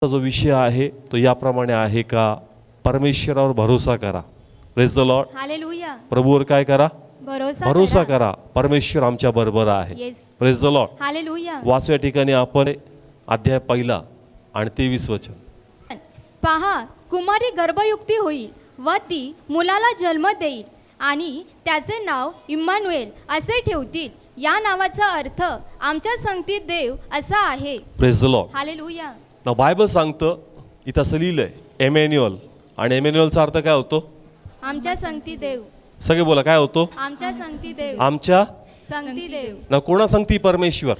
जो विषय आहे तो याप्रमाणे आहे का, परमेश्वरावर भरोसा करा. Praise the Lord. हालेलुया. प्रभूवर काय करा, भरोसा करा. करा. परमेश्वर आमच्या बरोबर आहे. Yes. Praise the Lord. Hallelujah. वाचू या ठिकाणी आपण अध्याय 1 आणि 23 वचन. पहा, कुमारी गर्भयुक्ती होईल व ती मुलाला जन्म देईल आणि त्याचे नाव इम्मानुएल असे ठेवतील. या नावाचा अर्थ आमच्या संगतीत देव असा आहे. Praise the Lord. हालेलुया. ना बायबल सांगतं, इथं असं लिहिलंय एमॅन्युअल, आणि एमॅन्युअलचा अर्थ काय होतो? आमच्या संगती देव. सगळे बोला, काय होतो? आमच्या संगती देव. आमच्या संगती देव. ना कोणा संगती? परमेश्वर.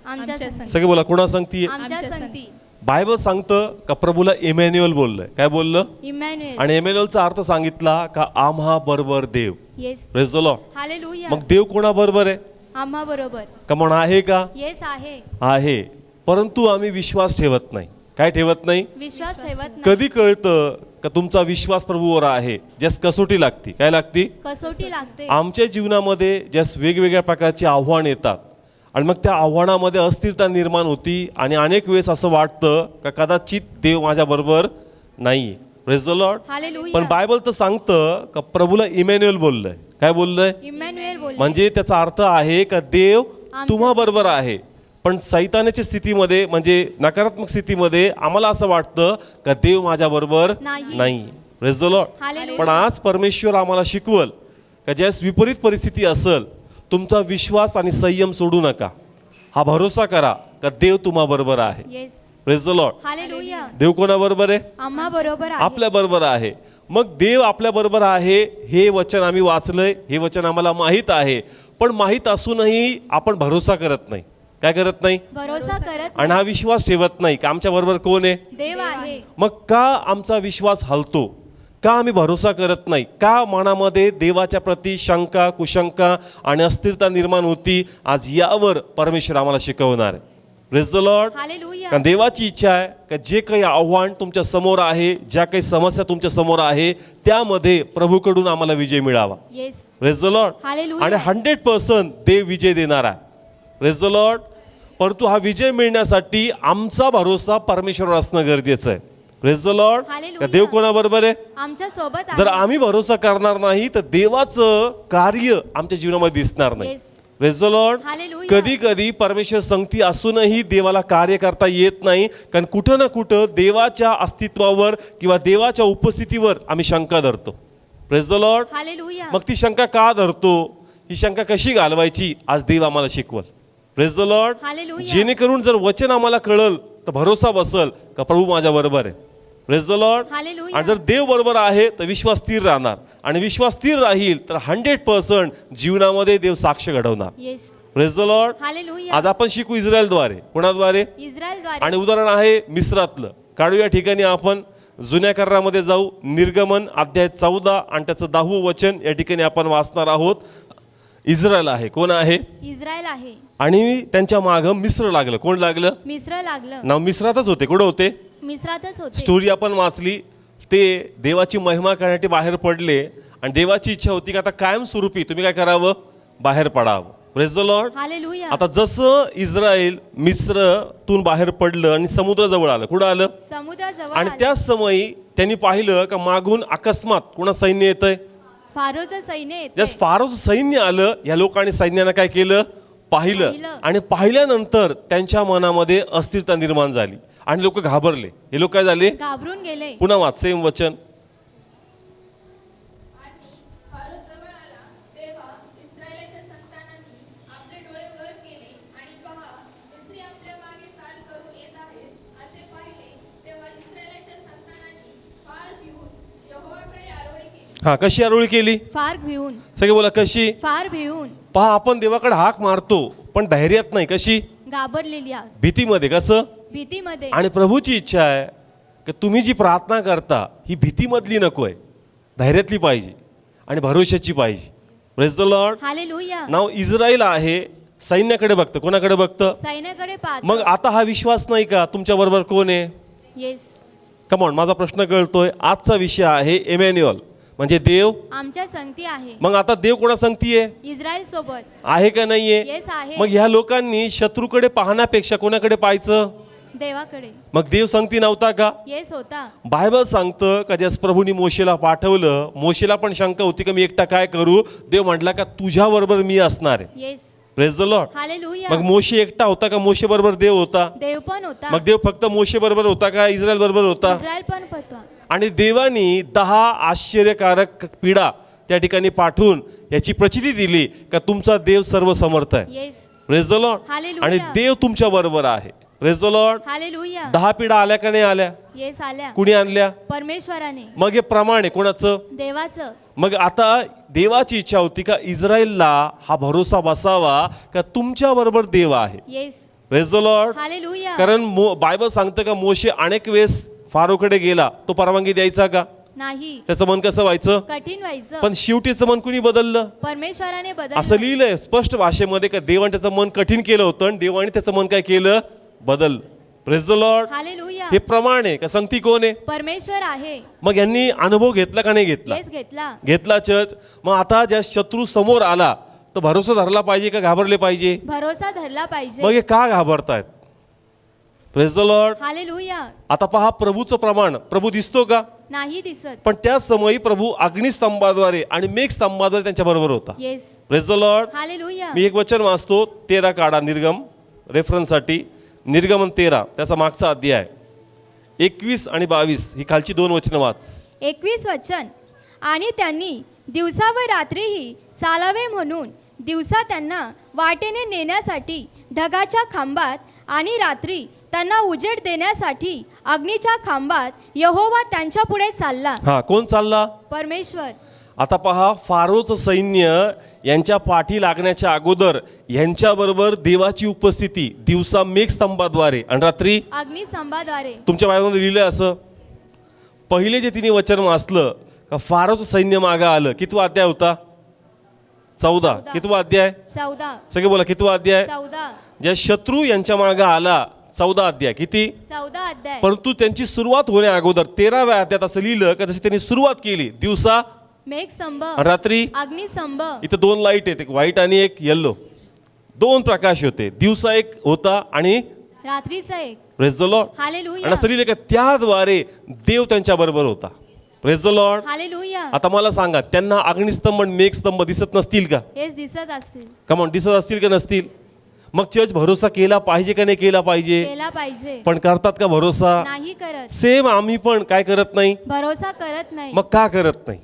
आमच्या संगती. सगळे बोला, कोणा संगती? आमच्या संगती. बायबल सांगतं का प्रभूला इमॅन्युअल बोललंय. काय बोललं? इम्मॅन्युएल. आणि इमॅन्युअलचा अर्थ सांगितला का आम्हा बरोबर देव. Yes. Praise the Lord. Hallelujah. मग देव कोणा बरोबर आहे? आम्हा बरोबर. का म्हणून आहे का? येस आहे. आहे, परंतु आम्ही विश्वास ठेवत नाही. काय ठेवत नाही? विश्वास ठेवत नाही. कधी कळतं का तुमचा विश्वास प्रभूवर आहे? ज्यास कसोटी लागती. काय लागती? कसोटी लागते. आमच्या जीवनामध्ये ज्यास वेगवेगळ्या प्रकारचे आव्हान येतात आणि मग त्या आव्हानामध्ये अस्थिरता निर्माण होती आणि अनेक वेळेस असं वाटतं का कदाचित देव माझ्या बरोबर नाही. Praise the Lord. हालेलुया. पण बायबल तर सांगतं का प्रभूला इमॅन्युएल बोललंय. काय बोललंय? इम्मॅन्युएल बोलले. म्हणजे त्याचा अर्थ आहे का देव तुम्हा बरोबर आहे. पण सैतानाच्या स्थितीमध्ये म्हणजे नकारात्मक स्थितीमध्ये आम्हाला असं वाटतं का देव माझ्या बरोबर नाही. Praise the Lord. हालेलुया. पण आज परमेश्वर आम्हाला शिकवल का ज्यास विपरीत परिस्थिती असेल, तुमचा विश्वास आणि संयम सोडू नका. हा भरोसा करा का देव तुम्हा बरोबर आहे. Yes. Praise the Lord. Hallelujah. देव कोणा बरोबर आहे? आम्हा बरोबर आहे. आपल्या बरोबर आहे. मग देव आपल्या बरोबर आहे हे वचन आम्ही वाचलंय, हे वचन आम्हाला माहीत आहे. पण माहीत असूनही आपण भरोसा करत नाही. काय करत नाही? भरोसा करत आणि हा विश्वास ठेवत नाही का आमच्या बरोबर कोण आहे? देव आहे. मग का आमचा विश्वास हलतो? का आम्ही भरोसा करत नाही? का मनामध्ये देवाच्या प्रती शंका, कुशंका आणि अस्थिरता निर्माण होती? आज यावर परमेश्वर आम्हाला शिकवणार आहे. Praise the Lord. हालेलुया. कारण देवाची इच्छा आहे का जे काही आव्हान तुमच्या समोर आहे, ज्या काही समस्या तुमच्या समोर आहे, त्यामध्ये प्रभूकडून आम्हाला विजय मिळावा. Yes. Praise the Lord. Hallelujah. आणि 100% देव विजय देणार आहे. Praise the Lord. परंतु हा विजय मिळण्यासाठी आमचा भरोसा परमेश्वरावर असणं गरजेचं आहे. Praise the Lord. हालेलुया. देव कोणाबरोबर आहे? आमच्या सोबत जर आहे. आम्ही भरोसा करणार नाही तर देवाचं कार्य आमच्या जीवनामध्ये दिसणार नाही. Yes. Praise the Lord. Hallelujah. कधी कधी परमेश्वर संगती असूनही देवाला कार्य करता येत नाही, कारण कुठं ना कुठं देवाच्या अस्तित्वावर किंवा देवाच्या उपस्थितीवर आम्ही शंका धरतो. Praise the Lord. हालेलुया. मग ती शंका का धरतो? ही शंका कशी घालवायची आज देव आम्हाला शिकवल. Praise the Lord. हालेलुया. जेणेकरून जर वचन आम्हाला कळल तर भरोसा बसल का प्रभू माझ्या बरोबर आहे. Praise the Lord. हालेलुया. आणि जर देव बरोबर आहे तर विश्वास स्थिर राहणार, आणि विश्वास स्थिर राहील तर 100% जीवनामध्ये देव साक्ष घडवणार. Yes. Praise the Lord. Hallelujah. आज आपण शिकू इस्रायलद्वारे. कोणाद्वारे? इस्रायलद्वारे. आणि उदाहरण आहे मिस्रातलं. काढू या ठिकाणी आपण जुन्या करारामध्ये जाऊ. निर्गमन अध्याय 14 आणि त्याचं 10वं वचन या ठिकाणी आपण वाचणार आहोत. इस्रायल आहे. कोण आहे? इस्रायल आहे. आणि त्यांच्या मागं मिस्र लागलं. कोण लागलं? मिस्र लागलं. नाव मिस्रातच होते. कुठं होते? मिस्रातच होते. स्टोरी आपण वाचली. ते देवाची महिमा करण्यासाठी बाहेर पडले आणि देवाची इच्छा होती की आता कायमस्वरूपी तुम्ही काय करावं? बाहेर पडावं. Praise the Lord. हालेलुया. आता जसं इस्रायल मिस्रतून बाहेर पडलं आणि समुद्राजवळ आलं. कुठं आलं? समुद्राजवळ आणि आले. त्याच समयी त्यांनी पाहिलं का मागून अकस्मात कोणा सैन्य येतंय. फारोचं सैन्य येते. ज्यास फारोचं सैन्य आलं, या लोकांनी सैन्यानं काय केलं? पाहिलं. आणि पाहिल्यानंतर त्यांच्या मनामध्ये अस्थिरता निर्माण झाली आणि लोक घाबरले. हे लोक काय झाले? घाबरून गेले. पुन्हा वाच, सेम वचन. आणि फारो जवळ आला तेव्हा इस्रायलाच्या संतानांनी आपले डोळे वर केले आणि पहा, मिस्री आपल्या मागे चाल करून येत आहेत असे पाहिले. तेव्हा इस्रायलाच्या संतानांनी फार भिवून यहोवाकडे आरोळी केली. हा, कशी आरोळी केली? फार भिवून. सगळे बोला, कशी? फार भिवून. पहा, आपण देवाकडे हाक मारतो पण धैर्यात नाही. कशी? घाबरलेली आहोत. भीतीमध्ये. कसं? भीतीमध्ये. आणि प्रभूची इच्छा आहे की तुम्ही जी प्रार्थना करता ही भीतीमधली नको आहे, धैर्यातली पाहिजे आणि भरोशाची पाहिजे. Praise the Lord. Hallelujah. Now Israel आहे, सैन्याकडे बघतं. कोणाकडे बघतं? सैन्याकडे पाहतो. मग आता हा विश्वास नाही का तुमच्या बरोबर कोण आहे? येस. कमॉन, माझा प्रश्न कळतोय. आजचा विषय आहे इमॅन्युअल, म्हणजे देव आमच्या संगती आहे. मग आता देव कोणा संगती आहे? इस्रायल सोबत आहे का नाहीये? येस आहे. मग ह्या लोकांनी शत्रूकडे पाहण्यापेक्षा कोणाकडे पाहायचं? देवाकडे. मग देव संगती नव्हता का? येस होता. बायबल सांगतं का ज्यास प्रभूनी मोशेला पाठवलं, मोशेला पण शंका होती का मी एकटा काय करू. देव म्हटला का तुझ्या बरोबर मी असणार आहे. Yes. Praise the Lord. Hallelujah. मग मोशे एकटा होता का? मोशे बरोबर देव होता. देव पण होता. मग देव फक्त मोशे बरोबर होता का? इस्रायल बरोबर होता. इस्रायल पण होता. आणि देवानी 10 आश्चर्यकारक पिढा त्या ठिकाणी पाठवून याची प्रचिती दिली का तुमचा देव सर्व समर्थ आहे. Yes. Praise the Lord. Hallelujah. आणि देव तुमच्या बरोबर आहे. Praise the Lord. हालेलुया. 10 पिढा आल्या का नाही आल्या? येस आल्या. कुणी आणल्या? परमेश्वराने. मग हे प्रमाण आहे कोणाचं? देवाचं. मग आता देवाची इच्छा होती का इस्रायलला हा भरोसा बसावा का तुमच्या बरोबर देव आहे. Yes. Praise the Lord. Hallelujah. कारण बायबल सांगतं का मोशे अनेक वेळेस फारोकडे गेला, तो परवानगी द्यायचा का? नाही. त्याचं मन कसं व्हायचं? कठीण व्हायचं. पण शेवटीचं मन कुणी बदललं? परमेश्वराने असं बदललं. लिहिलंय स्पष्ट भाषेमध्ये का देवाने त्याचं मन कठीण केलं होतं आणि देवाने त्याचं मन काय केलं? बदललं. Praise the Lord. हालेलुया. हे प्रमाण आहे का संगती कोण आहे? परमेश्वर आहे. मग यांनी अनुभव घेतला का नाही घेतला? येस घेतला. घेतला चर्च. मग आता ज्या शत्रू समोर आला तर भरोसा धरला पाहिजे का घाबरले पाहिजे? भरोसा धरला मग पाहिजे. हे का घाबरतायत? Praise the Lord. हालेलुया. आता पहा प्रभूचं प्रमाण. प्रभू दिसतो का? नाही दिसत. पण त्या समयी प्रभू अग्निस्तंभाद्वारे आणि मेघस्तंभाद्वारे त्यांच्या बरोबर होता. Yes. Praise the Lord. Hallelujah. मी एक वचन वाचतो 13 काढा निर्गम रेफरन्ससाठी. निर्गमन 13 त्याचा मागचा अध्याय 21 आणि 22 ही खालची 2 वचनं वाच. 21 वचन. आणि त्यांनी दिवसा व रात्रीही चालावे म्हणून दिवसा त्यांना वाटेने नेण्यासाठी ढगाच्या खांबात आणि रात्री त्यांना उजेड देण्यासाठी अग्नीच्या खांबात यहोवा त्यांच्या पुढे चालला. हा कोण चालला? परमेश्वर. आता पहा फारोचं सैन्य यांच्या पाठी लागण्याच्या अगोदर यांच्याबरोबर देवाची उपस्थिती दिवसा मेघस्तंभाद्वारे आणि रात्री अग्निस्तंभाद्वारे. तुमच्या बायबलमध्ये लिहिलंय असं. पहिले जे तिने वचन वाचलं का फारोचं सैन्य मागं आलं. कितवा अध्याय होता? 14. कितवा अध्याय? 14. सगळे बोला कितवा अध्याय? 14. ज्या शत्रू यांच्या मागं आला 14 अध्याय. किती? 14 अध्याय. परंतु त्यांची सुरुवात होण्या अगोदर 13व्या अध्यायात असं लिहिलं का जशी त्यांनी सुरुवात केली दिवसा मेघस्तंभ आणि रात्री. अग्निस्तंभ. इथं 2 लाईट आहेत, एक व्हाईट आणि एक येल्लो. 2 प्रकाश होते. दिवसा एक होता आणि रात्रीचा एक. Praise the Lord. हालेलुया. आणि असं लिहिलं का त्याद्वारे देव त्यांच्या बरोबर होता. Praise the Lord. हालेलुया. आता मला सांगा त्यांना अग्निस्तंभ आणि मेघस्तंभ दिसत नसतील का? हेच दिसत असतील. कमॉन दिसत असतील का नसतील? मग चर्च भरोसा केला पाहिजे का नाही केला पाहिजे? केला पाहिजे. पण करतात का भरोसा? नाही करत. सेम आम्ही पण काय करत नाही. भरोसा करत नाही. मग का करत नाही?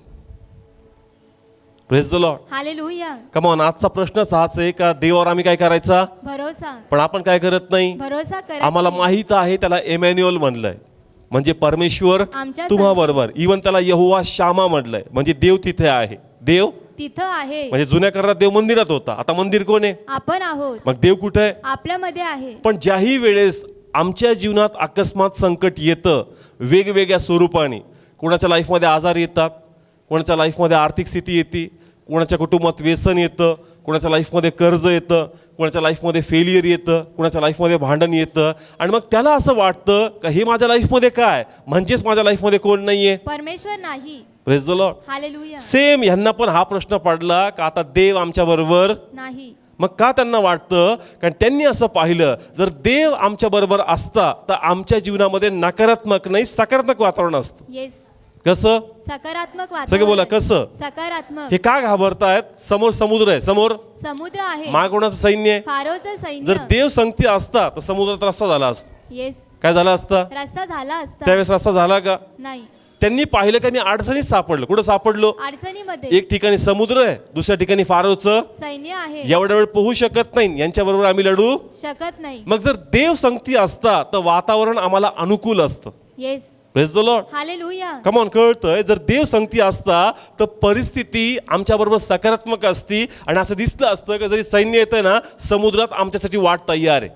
Praise the Lord. Hallelujah. Come on आजचा प्रश्नच हाच आहे का देवावर आम्ही काय करायचा भरोसा. पण आपण काय करत नाही. भरोसा करत आम्हाला नाही. माहित आहे त्याला एमॅन्युअल म्हणलंय म्हणजे परमेश्वर आमच्या तुम्हा बरोबर. इवन त्याला यहोवा शामा म्हणलंय म्हणजे देव तिथे आहे. देव तिथं आहे. म्हणजे जुन्या करारात देव मंदिरात होता. आता मंदिर कोण आहे? आपण आहोत. मग देव कुठे आहे? आपल्यामध्ये आहे. पण ज्याही वेळेस आमच्या जीवनात अकस्मात संकट येतं वेगवेगळ्या स्वरूपाने. कोणाच्या लाईफमध्ये आजार येतात, कोणाच्या लाईफमध्ये आर्थिक स्थिती येते, कोणाच्या कुटुंबात व्यसन येतं, कोणाच्या लाईफमध्ये कर्ज येतं, कोणाच्या लाईफमध्ये फेलियर येतं, कोणाच्या लाईफमध्ये भांडण येतं. आणि मग त्याला असं वाटतं का हे माझ्या लाईफमध्ये काय म्हणजेच माझ्या लाईफमध्ये कोण नाही आहे. परमेश्वर नाही. Praise the Lord. Hallelujah. Same ह्यांना पण हा प्रश्न पडला का आता देव आमच्या बरोबर नाही. मग का त्यांना वाटतं? कारण त्यांनी असं पाहिलं जर देव आमच्या बरोबर असता तर आमच्या जीवनामध्ये नकारात्मक नाही सकारात्मक वातावरण असतं. येस. कसं? सकारात्मक सगळे बोला वातावरण. कसं? सकारात्मक. हे का घाबरतायत? समोर समुद्र आहे. समोर समुद्र आहे. माग कोणाचं सैन्य आहे? फारोचं सैन्य. जर देव संगती असता तर समुद्रात रस्ता झाला असता. येस. काय झाला असता? रस्ता झाला असता. त्यावेळेस रस्ता झाला का? नाही. त्यांनी पाहिलं का मी अडचणीत सापडलो. कुठं सापडलो? अडचणीमध्ये. एक ठिकाणी समुद्र आहे, दुसऱ्या ठिकाणी फारोचं सैन्य आहे. एवढ्या वेळ पोहू शकत नाही, यांच्या बरोबर आम्ही लढू शकत नाही. मग जर देव संगती असता तर वातावरण आम्हाला अनुकूल असतं. Yes. Praise the Lord. Hallelujah. Come on कळतंय जर देव संगती असता तर परिस्थिती आमच्या बरोबर सकारात्मक असती आणि असं दिसलं असतं की जरी सैन्य येतं ना समुद्रात आमच्यासाठी वाट तयार आहे.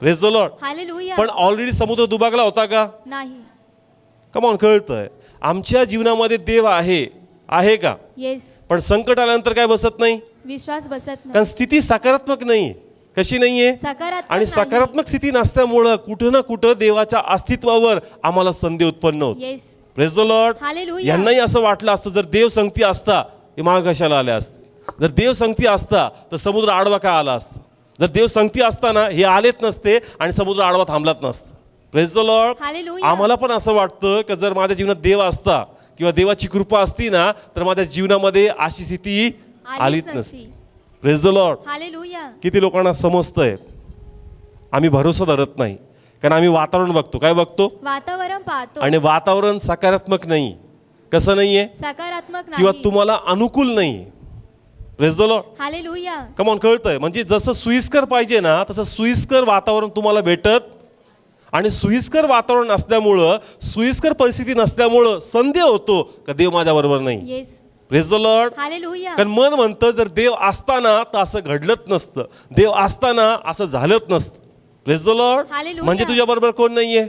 Praise the Lord. हालेलुया. पण ऑलरेडी समुद्र दुभागला होता का? नाही. कमॉन कळतंय आमच्या जीवनामध्ये देव आहे का? येस. पण संकट आल्यानंतर काय बसत नाही विश्वास बसत नाही. कारण स्थिती सकारात्मक नाही. कशी नाहीये? सकारात्मक आणि नाही. सकारात्मक स्थिती नसल्यामुळं कुठं ना कुठं देवाच्या अस्तित्वावर आम्हाला संदेह उत्पन्न होत. Yes. Praise the Lord. Hallelujah. यांनाही असं वाटलं असतं जर देव संगती असता हे माग कशाला आले असते. जर देव संगती असता तर समुद्र आडवा का आला असता. जर देव संगती असताना हे आलेच नसते आणि समुद्र आडवा थांबलाच नसतं. Praise the Lord. हालेलुया. आम्हाला पण असं वाटतं की जर माझ्या जीवनात देव असता किंवा देवाची कृपा असती ना तर माझ्या जीवनामध्ये अशी स्थिती आलीच नसती. Praise the Lord. हालेलुया. किती लोकांना समजतंय आम्ही भरोसा धरत नाही कारण आम्ही वातावरण बघतो. काय बघतो? वातावरण पाहतो आणि वातावरण सकारात्मक नाही. कसं नाहीये? सकारात्मक किंवा नाही. तुम्हाला अनुकूल नाही. Praise the Lord. Hallelujah. Come on, कळतंय? म्हणजे जसं सुईस्कर पाहिजे ना तसं सुईस्कर वातावरण तुम्हाला भेटत आणि सुईस्कर वातावरण असल्यामुळं सुईस्कर परिस्थिती नसल्यामुळं संदेह होतो का देव माझ्या बरोबर नाही. Yes. Praise the Lord. Hallelujah. कारण मन म्हणतं जर देव असताना तर असं घडलंच नसतं, देव असताना असं झालंच नसतं. Praise the Lord. हालेलुया. म्हणजे तुझ्या बरोबर कोण नाहीये?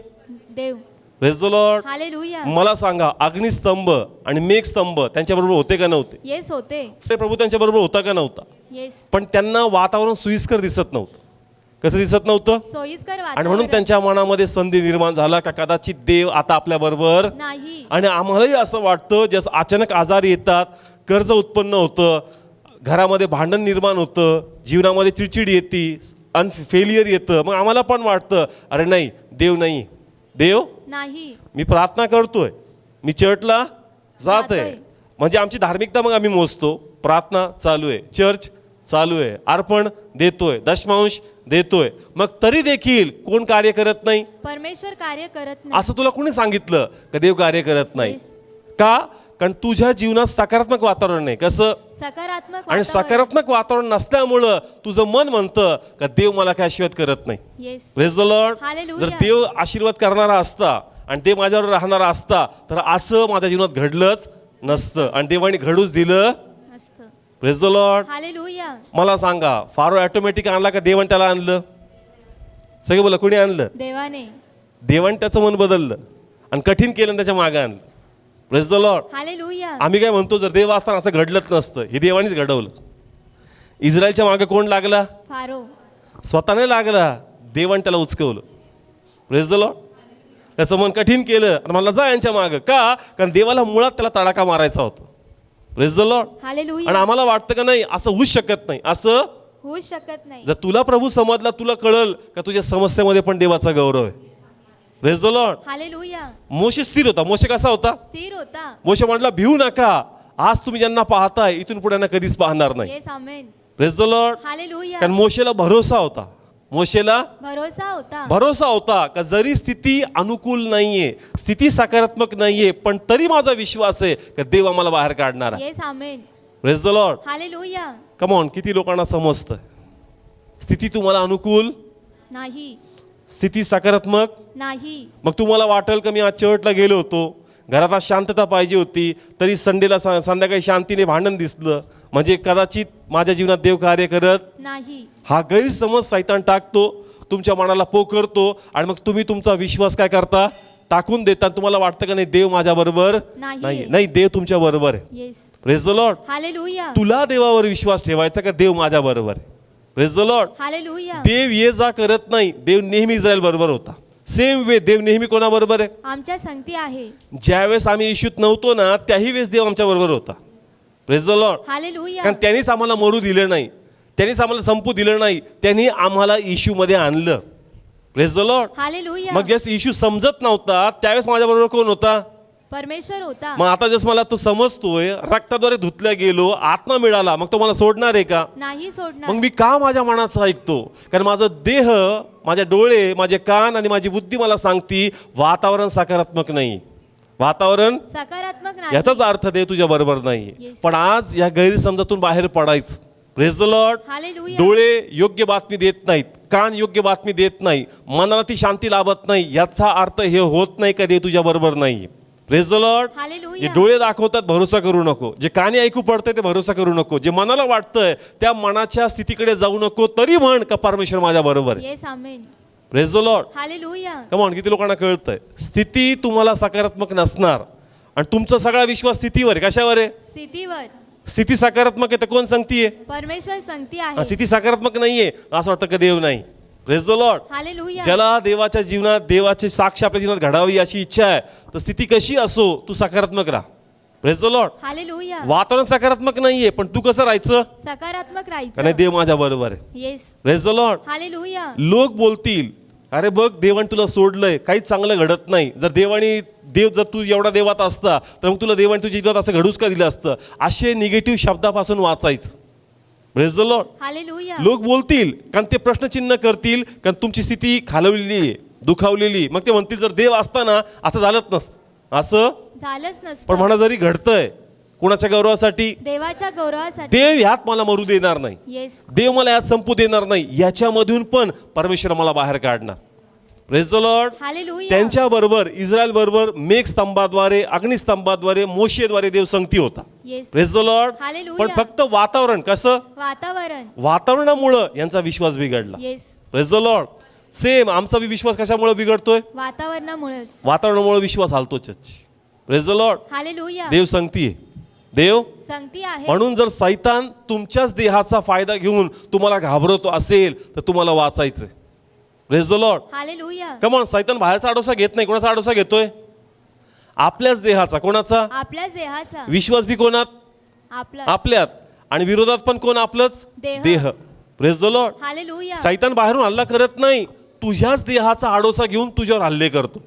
देव. Praise the Lord. हालेलुया. मला सांगा, अग्निस्तंभ आणि मेघस्तंभ त्यांच्याबरोबर होते का नव्हते? येस होते. ते प्रभू त्यांच्याबरोबर होता का नव्हता? येस. पण त्यांना वातावरण सुईस्कर दिसत नव्हतं. कसं दिसत नव्हतं? सोयीस्कर आणि म्हणून वातावरण त्यांच्या मनामध्ये संधी निर्माण झाला का कदाचित देव आता आपल्या बरोबर. नाही. आणि आम्हालाही असं वाटतं जसं अचानक आजार येतात, कर्ज उत्पन्न होतं, घरामध्ये भांडण निर्माण होतं, जीवनामध्ये चिडचिड येते, फेलियर येतं, मग आम्हाला पण वाटतं अरे नाही, देव नाही, देव नाही. मी प्रार्थना करतोय, मी चर्चला जात आहे, जातोय. म्हणजे आमची धार्मिकता मग आम्ही मोजतो. प्रार्थना चालू आहे, चर्च चालू आहे, अर्पण देतोय, दशमांश देतोय, मग तरी देखील कोण कार्य करत नाही? परमेश्वर कार्य करत नाही. असं तुला कोणी सांगितलं का देव कार्य करत नाही? Yes. का? कारण तुझ्या जीवनात सकारात्मक वातावरण नाही. कसं? सकारात्मक आणि वातावरण. सकारात्मक वातावरण नसल्यामुळं तुझं मन म्हणतं का देव मला काय आशीर्वाद करत नाही. Yes. Praise the Lord. Hallelujah. जर देव आशीर्वाद करणारा असता आणि ते माझ्यावर राहणारा असता तर असं माझ्या जीवनात घडलंच नसतं आणि देवाने घडूच दिलं. असतं. Praise the Lord. हालेलुया. मला सांगा, फारो ऑटोमॅटिक आणला का देवाने त्याला आणलं? सगळे बोला, कोणी आणलं? देवाने. देवाने त्याचं मन बदललं आणि कठीण केलं आणि त्याच्या मागे आणलं. Praise the Lord. हालेलुया. आम्ही काय म्हणतो, जर देव असताना असं घडलंच नसतं, हे देवानेच घडवलं. इस्रायलच्या मागे कोण लागला? फारो. स्वतःने लागला, देवाने त्याला उचकवलं. Praise the Lord. त्याचं मन कठीण केलं आणि मला जा यांच्या मागं. का? कारण देवाला मुळात त्याला तडाखा मारायचा होता. Praise the Lord. आणि हालेलुया. आम्हाला वाटतं का नाही असं होऊच शकत नाही. असं होऊच शकत नाही. जर तुला प्रभू समजला, तुला कळल का तुझ्या समस्येमध्ये पण देवाचा गौरव आहे. Praise the Lord. हालेलुया. मोशे स्थिर होता. मोशे कसा होता? स्थिर होता. मोशे म्हटला, भिवू नका, आज तुम्ही ज्यांना पाहताय इथून पुढे यांना कधीच पाहणार नाही. Yes. Amen. Praise the Lord. Hallelujah. कारण मोशेला भरोसा होता. मोशेला भरोसा होता. भरोसा होता का जरी स्थिती अनुकूल नाहीये, स्थिती सकारात्मक नाहीये, पण तरी माझा विश्वास आहे का देव आम्हाला बाहेर काढणार आहे. Yes. Amen. Praise the Lord. Hallelujah. Come on, किती लोकांना समजतं स्थिती तुम्हाला अनुकूल, नाही. स्थिती सकारात्मक. नाही. मग तुम्हाला वाटेल का मी आज चर्चला गेलो होतो, घरात आज शांतता पाहिजे होती, तरी संडेला संध्याकाळी शांतीने भांडण दिसलं, म्हणजे कदाचित माझ्या जीवनात देव कार्य करत नाही. हा गैरसमज सैतान टाकतो, तुमच्या मनाला पोखरतो आणि मग तुम्ही तुमचा विश्वास काय करता? टाकून देता. तुम्हाला वाटतं का नाही देव माझ्या बरोबर नाही. नाही, देव तुमच्या बरोबर आहे. Yes. Praise the Lord. Hallelujah. तुला देवावर विश्वास ठेवायचा का देव माझ्या बरोबर आहे. Praise the Lord. हालेलुया. देव ये जा करत नाही, देव नेहमी इस्रायल बरोबर होता. सेम वे देव नेहमी कोणाबरोबर आहे? आमच्या संगती आहे. ज्यावेळेस आम्ही इशूत नव्हतो ना त्याही वेळेस देव आमच्या बरोबर होता. Praise the Lord. हालेलुया. कारण त्यांनीच आम्हाला मरू दिलं नाही, त्यांनीच आम्हाला संपू दिलं नाही, त्यांनी आम्हाला इशूमध्ये आणलं. Praise the Lord. हालेलुया. मग जस इशू समजत नव्हता त्यावेळेस माझ्याबरोबर कोण होता? परमेश्वर होता. मग आता जस मला तो समजतोय, रक्ताद्वारे धुतल्या गेलो, आत्मा मिळाला, मग तो मला सोडणार आहे का? नाही सोडणार. मग मी का माझ्या मनाचं ऐकतो? कारण माझं देह, माझे डोळे, माझे कान आणि माझी बुद्धी मला सांगती वातावरण सकारात्मक नाही, वातावरण सकारात्मक नाही. याचाच अर्थ देव तुझ्या बरोबर नाही. Yes. पण आज या गैरसमजातून बाहेर पडायचं. Praise the Lord. हालेलुया. डोळे योग्य बातमी देत नाहीत, कान योग्य बातमी देत नाही, मनाला ती शांती लाभत नाही, याचा अर्थ हे होत नाही का देव तुझ्या बरोबर नाही. Praise the Lord. जे हालेलुया. डोळे दाखवतात भरोसा करू नको, जे कानी ऐकू पडतंय ते भरोसा करू नको, जे मनाला वाटतंय त्या मनाच्या स्थितीकडे जाऊ नको, तरी म्हण का परमेश्वर माझ्या बरोबर आहे. Yes. Amen. Praise the Lord. Hallelujah. Come on, किती लोकांना कळतंय स्थिती तुम्हाला सकारात्मक नसणार आणि तुमचा सगळा विश्वास स्थितीवर आहे. कशावर आहे? स्थितीवर. स्थिती सकारात्मक आहे तर कोण सांगतीये? परमेश्वर संगती आहे. स्थिती सकारात्मक नाहीये, असं वाटतं का देव नाही. Praise the Lord. हालेलुया. ज्याला देवाच्या जीवनात, देवाची साक्ष आपल्या जीवनात घडावी अशी इच्छा आहे, तर स्थिती कशी असो तू सकारात्मक राहा. Praise the Lord. हालेलुया. वातावरण सकारात्मक नाहीये, पण तू कसं राहायचं? सकारात्मक कारण राहायचं. देव माझ्या बरोबर आहे. Yes. Praise the Lord. Hallelujah. लोक बोलतील, अरे बघ देवाने तुला सोडलंय, काहीच चांगलं घडत नाही. जर तू एवढा देवात असता तर मग तुला देवाने तुझ्या जीवनात असं घडूच का दिलं असतं. असे निगेटिव्ह शब्दापासून वाचायचं. Praise the Lord. हालेलुया. लोक बोलतील कारण ते प्रश्नचिन्ह करतील, कारण तुमची स्थिती खालवलेली आहे, दुखावलेली. मग ते म्हणतील जर देव असताना असं झालंच नसतं, असं झालंच पण नसतं. म्हणा जरी घडतंय कुणाच्या गौरवासाठी, देवाच्या गौरवासाठी. देव ह्यात मला मरू देणार नाही, येस. देव मला यात संपू देणार नाही, याच्यामधून पण परमेश्वर मला बाहेर काढणार. Praise the Lord. हालेलुया. त्यांच्या बरोबर इस्रायल बरोबर मेघस्तंभाद्वारे, अग्निस्तंभाद्वारे, मोशेद्वारे देव संगती होता. Yes. Praise the Lord. Hallelujah. पण फक्त वातावरण कसं, वातावरणामुळं यांचा विश्वास बिघडला. Yes. Praise the Lord. Same आमचा बी विश्वास कशामुळे बिघडतोय, वातावरणामुळेच. वातावरणामुळे विश्वास हालतोच. Praise the Lord. हालेलुया. देव संगती आहे, देव संगती आहे. म्हणून जर सैतान तुमच्याच देहाचा फायदा घेऊन तुम्हाला घाबरवतो असेल तर तुम्हाला वाचायचंय. Praise the Lord. Hallelujah. Come on. सैतान बाहेरचा आडोसा घेत नाही. कोणाचा आडोसा घेतोय? आपल्याच देहाचा. कोणाचा? आपल्याच देहाचा. विश्वास बी कोणात? आपला. आपल्यात. आणि विरोधात पण कोण? आपलंच देह. Praise the Lord. हालेलुया. सैतान बाहेरून हल्ला करत नाही, तुझ्याच देहाचा आडोसा घेऊन तुझ्यावर हल्ले करतो.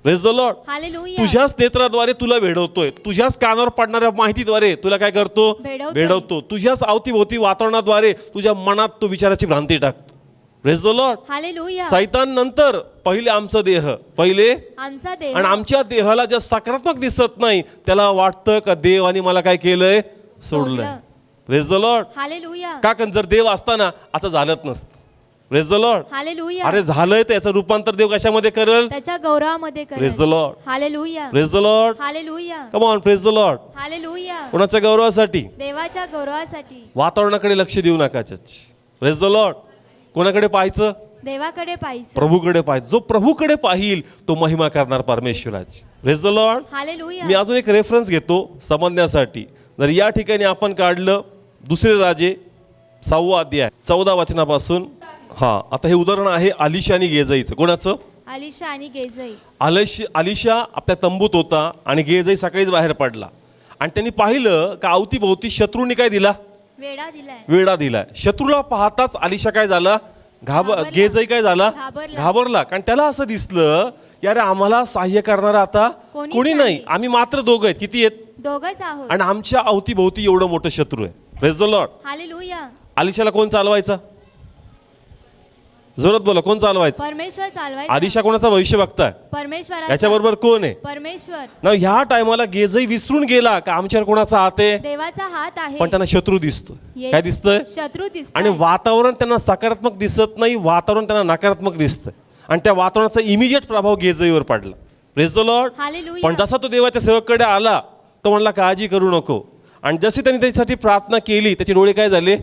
Praise the Lord. हालेलुया. तुझ्याच नेत्राद्वारे तुला वेढवतोय, तुझ्याच कानावर पडणाऱ्या माहितीद्वारे तुला काय करतो? वेढवतो. तुझ्याच अवतीभोवती वातावरणाद्वारे तुझ्या मनात तो विचाराची भ्रांती टाकतो. Praise the Lord. हालेलुया. सैतान नंतर पहिले आमचा देह, पहिले आमचा देह. आणि आमच्या देहाला जे सकारात्मक दिसत नाही त्याला वाटतं का देवाने मला काय केलंय? सोडलंय. Praise the Lord. हालेलुया. का? कारण जर देव असताना असं झालंच नसतं. Praise the Lord. हालेलुया. अरे झालंय त्याचं रूपांतर देव कशामध्ये करेल? त्याच्या गौरवामध्ये करेल. Praise the Lord. Hallelujah. Praise the Lord. Hallelujah. Come on. Praise the Lord. Hallelujah. कोणाच्या गौरवासाठी? देवाच्या गौरवासाठी. वातावरणाकडे लक्ष देऊ नका. Praise the Lord. कोणाकडे पाहायचं? देवाकडे पाहिजे. प्रभूकडे पाहायचं. जो प्रभूकडे पाहिल तो महिमा करणार परमेश्वराची. Praise the Lord. हालेलुया. मी अजून एक रेफरन्स घेतो समजण्यासाठी. जर या ठिकाणी आपण काढलं दुसरे राजे 6 अध्याय 14 वचनापासून. हा, आता हे उदाहरण आहे अलिशा आणि गेजईचं. कोणाचं? अलिशा आणि गेजई. अलिशा आपल्या तंबूत होता आणि गेजई सकाळीच बाहेर पडला आणि त्यांनी पाहिलं का अवतीभोवती शत्रूंनी काय दिला? वेडा दिलाय. वेडा दिलाय. शत्रूला पाहताच अलिशा काय झाला? घाबरला. गेजई काय झाला? घाबरला. कारण त्याला असं दिसलं की अरे आम्हाला सहाय्य करणारा आता कोणी नाही, आम्ही मात्र दोघं आहेत. किती आहेत? दोघंच आहोत. आणि आमच्या अवतीभोवती एवढं मोठं शत्रू आहे. Praise the Lord. हालेलुया. अलिशाला कोण चालवायचा? जोरात बोला, कोण चालवायचं? परमेश्वर चालवायचा. अलिशा कोणाचा भविष्य बघताय? परमेश्वराचा. याच्याबरोबर कोण आहे? परमेश्वर. ना ह्या टायमाला गेजई विसरून गेला का आमच्यावर कोणाचा हात आहे? देवाचा हात आहे. पण त्यांना शत्रू दिसतोय. Yes. काय दिसतंय? शत्रू दिसतोय. आणि वातावरण त्यांना सकारात्मक दिसत नाही, वातावरण त्यांना नकारात्मक दिसतंय आणि त्या वातावरणाचा इमिजिएट प्रभाव गेजईवर पडला. Praise the Lord. हालेलुया. पण जसा तो देवाच्या सेवकाकडे आला तो म्हणला काळजी करू नको. आणि जशी त्यांनी त्याच्यासाठी प्रार्थना केली त्याचे डोळे काय झाले?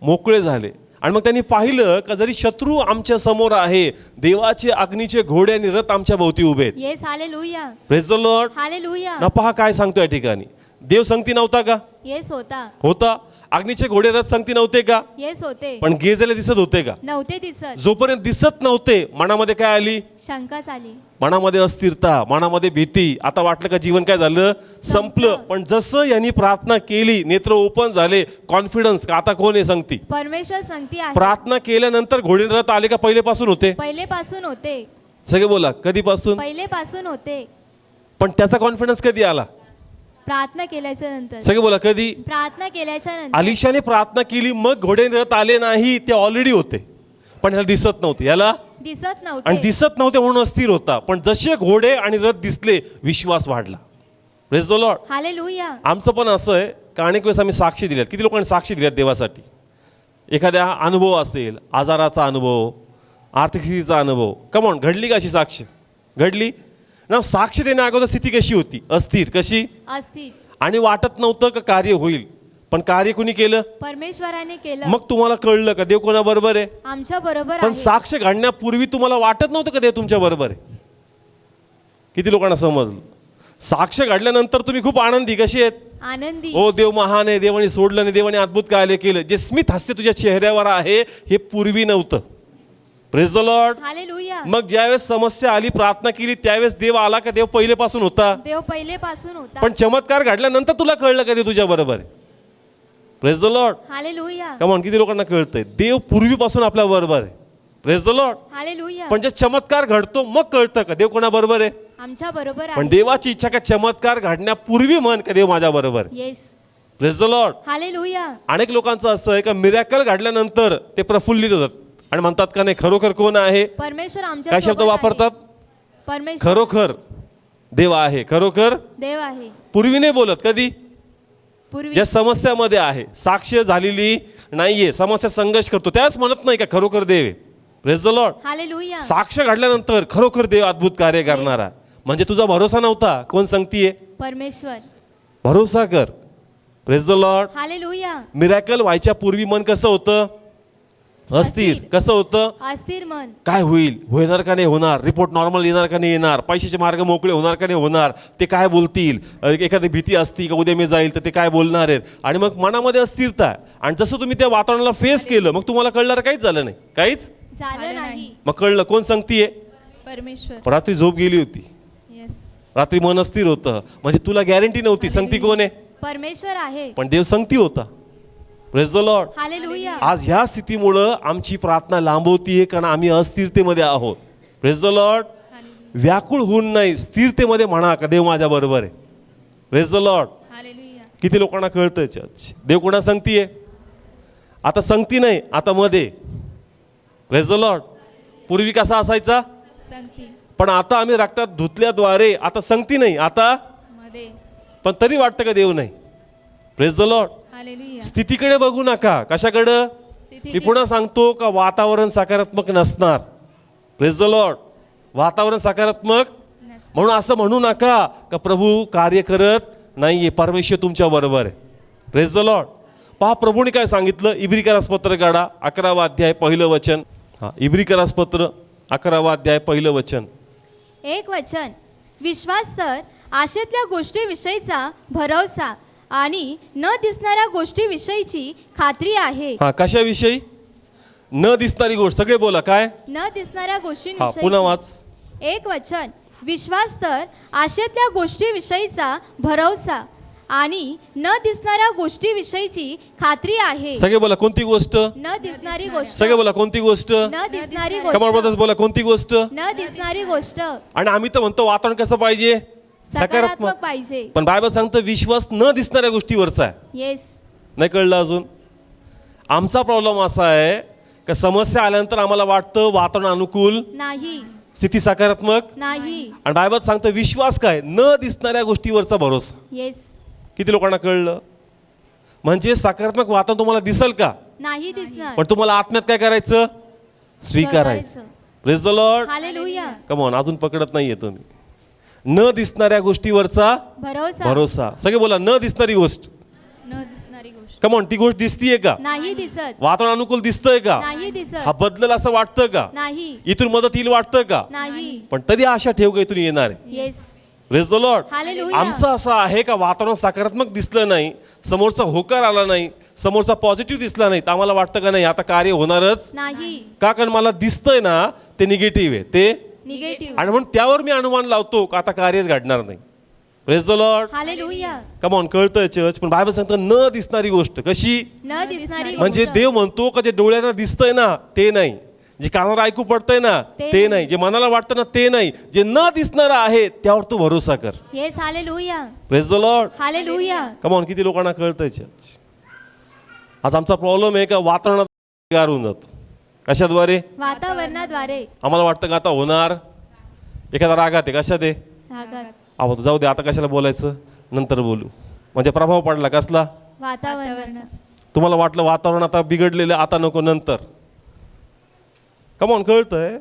मोकळे झाले. आणि मग त्यांनी पाहिलं का जरी शत्रू आमच्या समोर आहे, देवाचे अग्नीचे घोडे आणि रथ आमच्या भोवती उभे आहेत. Yes. Hallelujah. Praise the Lord. Hallelujah. ना पहा काय सांगतो या ठिकाणी. देव संगती नव्हता का? येस होता. होता. अग्नीचे घोडे रथ संगती नव्हते का? येस होते. पण गेजेला दिसत होते का? नव्हते दिसत. जोपर्यंत दिसत नव्हते मनामध्ये काय आली? शंका झाली. मनामध्ये अस्थिरता, मनामध्ये भीती. आता वाटलं का जीवन काय झालं? संपलं. पण जसं यांनी प्रार्थना केली, नेत्र ओपन झाले, कॉन्फिडन्स का आता कोण आहे संगती? परमेश्वर संगती आहे. प्रार्थना केल्यानंतर घोडे रथ आले का पहिलेपासून होते? पहिलेपासून होते. सगळे बोला, कधीपासून? पहिलेपासून होते. पण त्याचा कॉन्फिडन्स कधी आला? प्रार्थना केल्याच्या नंतर. सगळे बोला, कधी? प्रार्थना केल्याच्या नंतर. अलिशाने प्रार्थना केली मग घोडे रथ आले नाही, ते ऑलरेडी होते पण ह्याला दिसत नव्हते. याला दिसत आणि नव्हते. दिसत नव्हते म्हणून अस्थिर होता. पण जसे घोडे आणि रथ दिसले विश्वास वाढला. Praise the Lord. हालेलुया. आमचं पण असं आहे का अनेक वेळेस आम्ही साक्षी दिल्यात. किती लोकांनी साक्षी दिल्यात देवासाठी? एखाद्या अनुभव असेल, आजाराचा अनुभव, आर्थिक स्थितीचा अनुभव. कमॉन, घडली का अशी साक्ष? घडली ना. साक्ष देण्या अगोदर स्थिती कशी होती? अस्थिर. कशी? अस्थिर. आणि वाटत नव्हतं का कार्य होईल, पण कार्य कुणी केलं? परमेश्वराने केलं. मग तुम्हाला कळलं का देव कोणा बरोबर आहे? आमच्या बरोबर पण आहे. साक्ष घडण्यापूर्वी तुम्हाला वाटत नव्हतं का देव तुमच्या बरोबर आहे? किती लोकांना समजलं? साक्ष घडल्यानंतर तुम्ही खूप आनंदी. कशी आहेत? आनंदी. ओ देव महान आहे, देवाने सोडलं नाही, देवाने अद्भुत कार्य केलं. जे स्मित हास्य तुझ्या चेहऱ्यावर आहे हे पूर्वी नव्हतं. Praise the Lord. हालेलुया. मग ज्यावेळेस समस्या आली, प्रार्थना केली, त्यावेळेस देव आला का देव पहिलेपासून होता? देव पहिलेपासून होता. पण चमत्कार घडल्यानंतर तुला कळलं का देव तुझ्या बरोबर आहे? Praise the Lord. Hallelujah. Come on, किती लोकांना कळतंय? देव पूर्वीपासून आपल्या बरोबर आहे. Praise the Lord. हालेलुया. पण जे चमत्कार घडतो मग कळतं का देव कोणाबरोबर आहे. आमच्या बरोबर पण आहे. देवाची इच्छा का चमत्कार घडण्यापूर्वी म्हण का देव माझ्या बरोबर. Yes. Praise the Lord. Hallelujah. अनेक लोकांचं असं आहे का मिरॅकल घडल्यानंतर ते प्रफुल्लित होतात आणि म्हणतात का नाही खरोखर कोण आहे. परमेश्वर आमच्या काय शब्द सोबत आहे. वापरतात. परमेश्वर खरोखर देव आहे. खरोखर देव आहे. पूर्वी नाही बोलत. कधी पूर्वी ज्या समस्यामध्ये आहे साक्ष झालेली नाहीये समस्या संघर्ष करतो त्याच म्हणत नाही का खरोखर देव आहे. Praise the Lord. हालेलुया. साक्ष घडल्यानंतर खरोखर देव अद्भुत कार्य करणारा. म्हणजे तुझा भरोसा नव्हता कोण सांगतीये. परमेश्वर. भरोसा कर. Praise the Lord. Hallelujah. Miracle व्हायच्या पूर्वी मन कसं होतं. अस्थिर. कसं होतं. अस्थिर मन. काय होईल होणार का नाही होणार. रिपोर्ट नॉर्मल येणार का नाही येणार. पैशाचे मार्ग मोकळे होणार का नाही होणार. ते काय बोलतील. एखादी भीती असती का उद्या मी जाईल तर ते काय बोलणार आहेत. आणि मग मनामध्ये अस्थिरता. आणि जसं तुम्ही त्या वातावरणाला फेस केलं मग तुम्हाला कळणार काहीच झालं नाही. काहीच झालं नाही. मग कळलं कोण सांगतीये. परमेश्वर. रात्री झोप गेली होती. येस. रात्री मन अस्थिर होतं म्हणजे तुला गॅरंटी नव्हती. संगती कोण आहे. परमेश्वर आहे. पण देव संगती होता. Praise the Lord. हालेलुया. आज ह्या स्थितीमुळं आमची प्रार्थना लांबवतीये कारण आम्ही अस्थिरतेमध्ये आहोत. Praise the Lord. व्याकुळ होऊन नाही स्थिरतेमध्ये म्हणा का देव माझ्या बरोबर आहे. Praise the Lord. हालेलुया. किती लोकांना कळतंय चर्च देव कोणा संगतीये. आता संगती नाही आता मध्ये. Praise the Lord. पूर्वी कसा असायचा संगती. पण आता आम्ही रक्तात धुतल्याद्वारे आता संगती नाही आता मध्ये. पण तरी वाटतं का देव नाही. Praise the Lord. हालेलुया. स्थितीकडे बघू नका. कशाकडं. मी पुन्हा सांगतो का वातावरण सकारात्मक नसणार. Praise the Lord. वातावरण सकारात्मक म्हणून असं म्हणू नका का प्रभू कार्य करत नाहीये. परमेश्वर तुमच्या बरोबर आहे. Praise the Lord. पहा प्रभूने काय सांगितलं. इब्रिकरास पत्र काढा 11वा अध्याय पहिलं वचन. हा इब्रिकरास पत्र 11वा अध्याय पहिलं वचन. एक वचन. विश्वास तर आशेतल्या गोष्टीविषयीचा भरवसा आणि न दिसणाऱ्या गोष्टीविषयीची खात्री आहे. हा कशाविषयी. न दिसणारी गोष्ट. सगळे बोला काय. न दिसणाऱ्या हा पुन्हा गोष्टींविषयी. वाच. एक वचन. विश्वास तर आशेतल्या गोष्टीविषयीचा भरवसा आणि न दिसणाऱ्या गोष्टीविषयीची खात्री आहे. सगळे बोला कोणती गोष्ट. न दिसणारी गोष्ट. सगळे बोला कोणती गोष्ट. न दिसणारी कमाल गोष्ट. ब्रदर्स बोला कोणती गोष्ट. न दिसणारी गोष्ट. आणि आम्ही तर म्हणतो वातावरण कसं पाहिजे सकारात्मक पाहिजे. पण बायबल सांगतं विश्वास न दिसणाऱ्या गोष्टीवरचा आहे. येस. नाही कळलं अजून. आमचा प्रॉब्लेम असा आहे का समस्या आल्यानंतर आम्हाला वाटतं वातावरण अनुकूल नाही. स्थिती सकारात्मक नाही. आणि बायबल सांगतं विश्वास काय न दिसणाऱ्या गोष्टीवरचा भरोसा. येस. किती लोकांना कळलं. म्हणजे सकारात्मक वातावरण तुम्हाला दिसेल का नाही दिसणार. पण तुम्हाला आत्म्यात काय करायचं स्वीकारायचं. Praise the Lord. Hallelujah. Come on अजून पकडत नाहीये तुम्ही. न दिसणाऱ्या गोष्टीवरचा भरोसा. भरोसा. सगळे बोला न दिसणारी गोष्ट. न दिसणारी गोष्ट. कम ऑन ती गोष्ट दिसतीये का. नाही दिसत. वातावरण अनुकूल दिसतंय का. नाही दिसत. हा बदलल असं वाटतं का. नाही. इथून मदत येईल वाटतं का. नाही. पण तरी आशा ठेव का इथून येणार आहे. Yes. Praise the Lord. Hallelujah. आमचं असं आहे का वातावरण सकारात्मक दिसलं नाही समोरचा होकार आला नाही समोरचा पॉझिटिव्ह दिसला नाही तर आम्हाला वाटतं का नाही आता कार्य होणारच नाही. का कारण मला दिसतंय ना ते निगेटिव्ह आहे ते निगेटिव्ह. आणि म्हणून त्यावर मी अनुमान लावतो का आता कार्यच घडणार नाही. Praise the Lord. Hallelujah. Come on कळतंय चर्च पण बायबल सांगतं न दिसणारी गोष्ट कशी. न दिसणारी म्हणजे गोष्ट. देव म्हणतो का जे डोळ्यांना दिसतंय ना ते नाही जे कानाला ऐकू पडतंय ना ते ते नाही. नाही जे मनाला वाटतं ना ते नाही जे न दिसणारं आहे त्यावर तू भरोसा कर. Yes. Hallelujah. Praise the Lord. Hallelujah. Come on किती लोकांना कळतंय चर्च. आज आमचा प्रॉब्लेम आहे का वातावरणात गार होऊन जातो. कशाद्वारे. वातावरणाद्वारे. आम्हाला वाटतं का आता होणार. एखादा रागात आहे कशात आहे. रागात. आहो जाऊ दे आता कशाला बोलायचं नंतर बोलू. म्हणजे प्रभाव पडला कसला. वातावरणाचा. तुम्हाला वाटलं वातावरण आता बिघडलेलं आता नको नंतर. कमॉन कळतंय.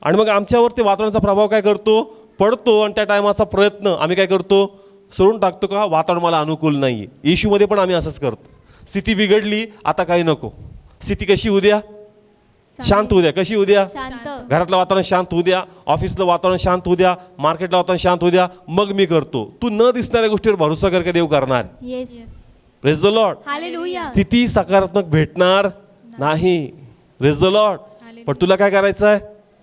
आणि मग आमच्यावर ते वातावरणाचा प्रभाव काय करतो पडतो आणि त्या टायमाचा प्रयत्न आम्ही काय करतो सोडून टाकतो का वातावरण मला अनुकूल नाही आहे. येशूमध्ये पण आम्ही असंच करतो. स्थिती बिघडली आता काही नको. स्थिती कशी उद्या शांत होऊ द्या. कशी होऊ द्या. शांत. घरातलं वातावरण शांत होऊ द्या ऑफिसलं वातावरण शांत होऊ द्या मार्केटलं वातावरण शांत होऊ द्या मग मी करतो. तू न दिसणाऱ्या गोष्टीवर भरोसा कर का देव करणार. Yes. Praise the Lord. Hallelujah. स्थिती सकारात्मक भेटणार नाही. Praise the Lord. पण तुला काय करायचं आहे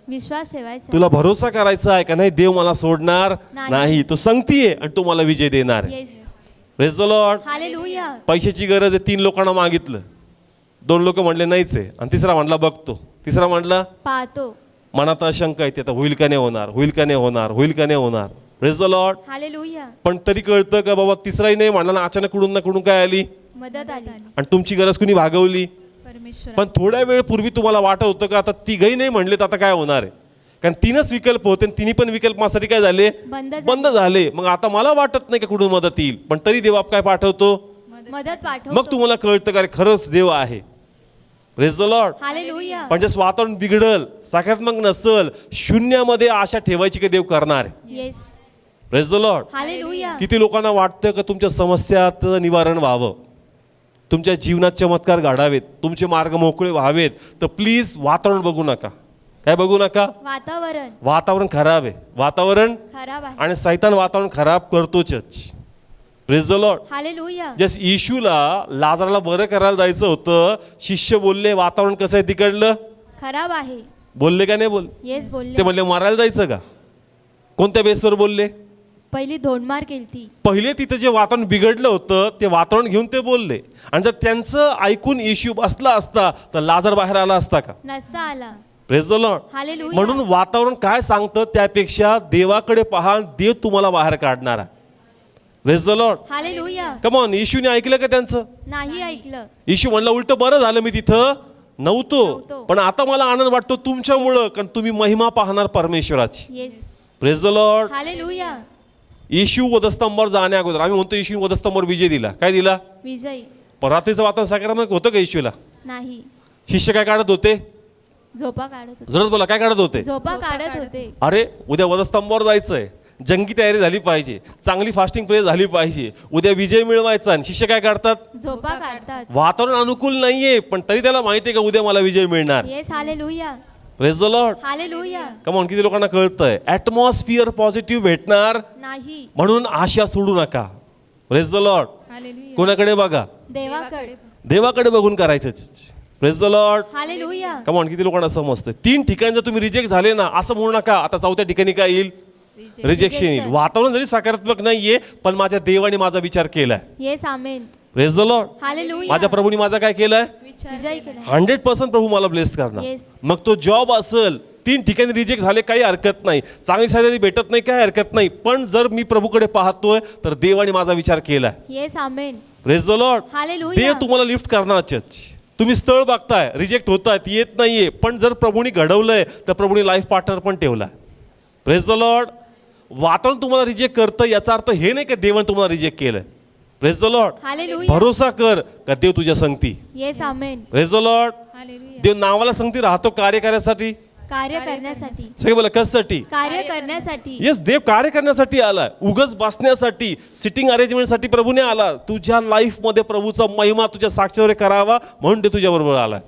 विश्वास ठेवायचा. तुला भरोसा करायचा आहे का नाही देव मला सोडणार नाही. तो संगतीये आणि तो मला विजय देणार आहे. Yes. Praise the Lord. Hallelujah. पैशाची गरज आहे 3 लोकांना मागितलं 2 लोक म्हणले नाहीच आहे, आणि तिसरा म्हणला बघतो, तिसरा म्हणला पाहतो. मनात शंका येते, आता होईल का नाही होणार, होईल का नाही होणार, होईल का नाही होणार. Praise the Lord. हालेलुया. पण तरी कळतं का बाबा तिसराही नाही म्हणला ना, अचानक कुठून ना कुठून काय आली मदत आली. आणि तुमची गरज कुणी भागवली. पण थोड्या वेळ पूर्वी तुम्हाला वाटत होतं का आता तिघही नाही म्हणले तर आता काय होणार आहे, कारण 3च विकल्प होते आणि तिन्ही पण विकल्पासाठी काय झाले, बंद झाले. मग आता मला वाटत नाही का कुठून मदत येईल, पण तरी देव काय पाठवतो, मदत पाठवतो. मग तुम्हाला कळतं का अरे खरंच देव आहे. Praise the Lord. हालेलुया. पण जसं वातावरण बिघडल, सकारात्मक नसल, शून्यामध्ये आशा ठेवायची की देव करणार आहे. Yes. Praise the Lord. Hallelujah. किती लोकांना वाटतं का तुमच्या समस्याचं निवारण व्हावं, तुमच्या जीवनात चमत्कार घडावेत, तुमचे मार्ग मोकळे व्हावेत, तर प्लीज वातावरण बघू नका. काय बघू नका? वातावरण खराब आहे, वातावरण खराब आहे. आणि सैतान वातावरण खराब करतोच. Praise the Lord. हालेलुया. जस येशूला लाजाराला बरं करायला जायचं होतं, शिष्य बोलले वातावरण कसं आहे तिकडलं, खराब आहे. बोलले का नाही बोल? येस बोलले. ते म्हणले मारायला जायचं का? कोणत्या बेसवर बोलले? पहिली धोंडमार केलती. पहिले तिथं जे वातावरण बिघडलं होतं ते वातावरण घेऊन ते बोलले, आणि जर त्यांचं ऐकून येशू बसला असता तर लाजार बाहेर आला असता का? नसता आला. Praise the Lord. हालेलुया. म्हणून वातावरण काय सांगतं त्यापेक्षा देवाकडे पहा, देव तुम्हाला बाहेर काढणार आहे. Praise the Lord. Hallelujah. Come on. येशूने ऐकलं का त्यांचं? नाही ऐकलं. येशू म्हणलं उलट बरं झालं मी तिथं नव्हतो, पण आता मला आनंद वाटतो तुमच्यामुळं, कारण तुम्ही महिमा पाहणार परमेश्वराची. Yes. Praise the Lord. Hallelujah. Yeshu वधस्तंभावर जाण्या अगोदर आम्ही म्हणतो येशू वधस्तंभावर विजय दिला. काय दिला? विजय. पण रात्रीचं वातावरण सकारात्मक होतं का येशूला? नाही. शिष्य काय काढत होते? झोपा काढत होते. जरूर बोला, काय काढत होते? झोपा काढत होते. अरे उद्या वधस्तंभावर जायचंय, जंगी तयारी झाली पाहिजे, चांगली फास्टिंग प्रेयर झाली पाहिजे, उद्या विजय मिळवायचा, आणि शिष्य काय काढतात? झोपा काढतात. वातावरण अनुकूल नाहीये, पण तरी त्याला माहिती आहे का उद्या मला विजय मिळणार. Yes. Hallelujah. Praise the Lord. Hallelujah. Come on. किती लोकांना कळतंय ऍटमॉस्फिअर पॉझिटिव्ह भेटणार नाही. म्हणून आशा सोडू नका. Praise the Lord. कोणाकडे बघा? देवाकडे. देवाकडे बघून करायचं. Praise the Lord. Hallelujah. Come on. किती लोकांना समजतं? 3 ठिकाणी जर तुम्ही रिजेक्ट झाले ना, असं म्हणू नका आता 4थ्या ठिकाणी काय येईल, रिजेक्शन येईल. वातावरण जरी सकारात्मक नाहीये, पण माझ्या देवाने माझा विचार केलाय. Yes. Amen. Praise the Lord. Hallelujah. माझ्या प्रभूने माझा काय केलाय? विजय केला. 100% प्रभू मला ब्लेस करणार. Yes. मग तो जॉब असेल, 3 ठिकाणी रिजेक्ट झाले काही हरकत नाही, चांगली सॅलरी भेटत नाही काही हरकत नाही, पण जर मी प्रभूकडे पाहतोय तर देवाने माझा विचार केलाय. Yes. Amen. Praise the Lord. Hallelujah. देव तुम्हाला लिफ्ट करणार. चर्च तुम्ही स्थळ बघताय, रिजेक्ट होतात, येत नाहीये, पण जर प्रभूने घडवलंय तर प्रभूने लाईफ पार्टनर पण ठेवलाय. Praise the Lord. वातावरण तुम्हाला रिजेक्ट करतं याचा अर्थ हे नाही का देवाने तुम्हाला रिजेक्ट केलंय. Praise the Lord. हालेलुया. भरोसा कर का देव तुझ्या संगती. Yes. Amen. Praise the Lord. देव नावाला संगती राहतो कार्य करण्यासाठी. कार्य करण्यासाठी. सगळे बोला कशासाठी? कार्य करण्यासाठी. येस. देव कार्य करण्यासाठी आला, उगच बसण्यासाठी सिटिंग अरेंजमेंटसाठी प्रभूने आला. तुझ्या लाईफ मध्ये प्रभूचा महिमा तुझ्या साक्षीवर करावा म्हणून ते तुझ्या बरोबर आला.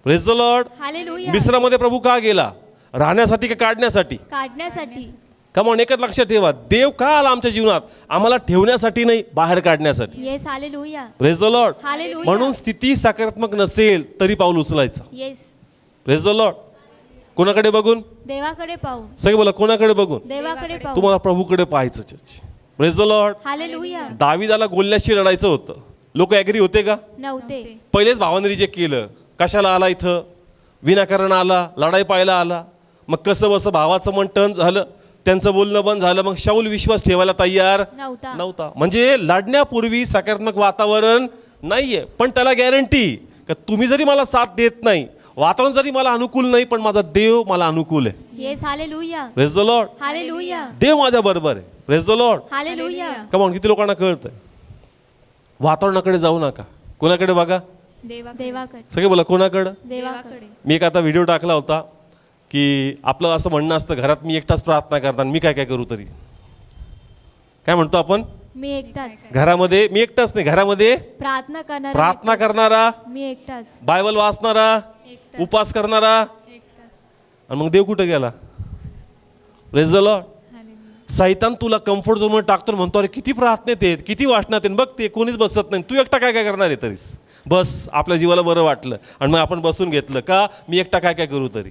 Praise the Lord. हालेलुया. मिस्रामध्ये प्रभू का गेला? राहण्यासाठी का काढण्यासाठी? काढण्यासाठी. कमॉन. एकच लक्षात ठेवा, देव का आला आमच्या जीवनात? आम्हाला ठेवण्यासाठी नाही, बाहेर काढण्यासाठी. Yes. Hallelujah. Praise the Lord. Hallelujah. म्हणून स्थिती सकारात्मक नसेल तरी पाऊल उचलायचं. येस. Praise the Lord. कोणाकडे बघून? देवाकडे पाहू. सगळे बोला कोणाकडे बघून? देवाकडे पाहू. तुम्हाला प्रभूकडे पाहायचं. Church praise the Lord. Hallelujah. दाविदाला गोल्याशी लढायचं होतं, लोक ॲग्री होते का? नव्हते. पहिलेच भावाने रिजेक्ट केलं. कशाला आला इथं? विनाकारण आला, लढाई पाहायला आला. मग कसं बसं भावाचं मन टर्न झालं, त्यांचं बोलणं बंद झालं. मग शाऊल विश्वास ठेवायला तयार नव्हता. म्हणजे लढण्यापूर्वी सकारात्मक वातावरण नाहीये, पण त्याला गॅरंटी का तुम्ही जरी मला साथ देत नाही, वातावरण जरी मला अनुकूल नाही, पण माझा देव मला अनुकूल आहे. Yes. Hallelujah. Praise the Lord. Hallelujah. देव माझ्या बरोबर आहे. Praise the Lord. Hallelujah. Come on. किती लोकांना कळतंय? वातावरणाकडे जाऊ नका. कोणाकडे बघा? देवाकडे. सगळे बोला कोणाकडे? देवाकडे. मी एक आता व्हिडिओ टाकला होता की आपलं असं म्हणणं असतं घरात मी एकटाच प्रार्थना करतात, मी काय काय करू तरी. काय म्हणतो आपण? मी एकटाच. घरामध्ये मी एकटाच नाही, घरामध्ये प्रार्थना करणारा, मी एकटाच. बायबल वाचणारा, उपवास करणारा. आणि मग देव कुठे गेला? Praise the Lord. सैतान तुला कम्फर्ट झोन मध्ये टाकतो, म्हणतो अरे किती प्रार्थनेत आहेत, किती वाचनात आहेत, बघ ते कोणीच बसत नाही, तू एकटा काय काय करणार आहे तरीच. बस आपल्या जीवाला बरं वाटलं आणि मग आपण बसून घेतलं का मी एकटा काय काय करू तरी.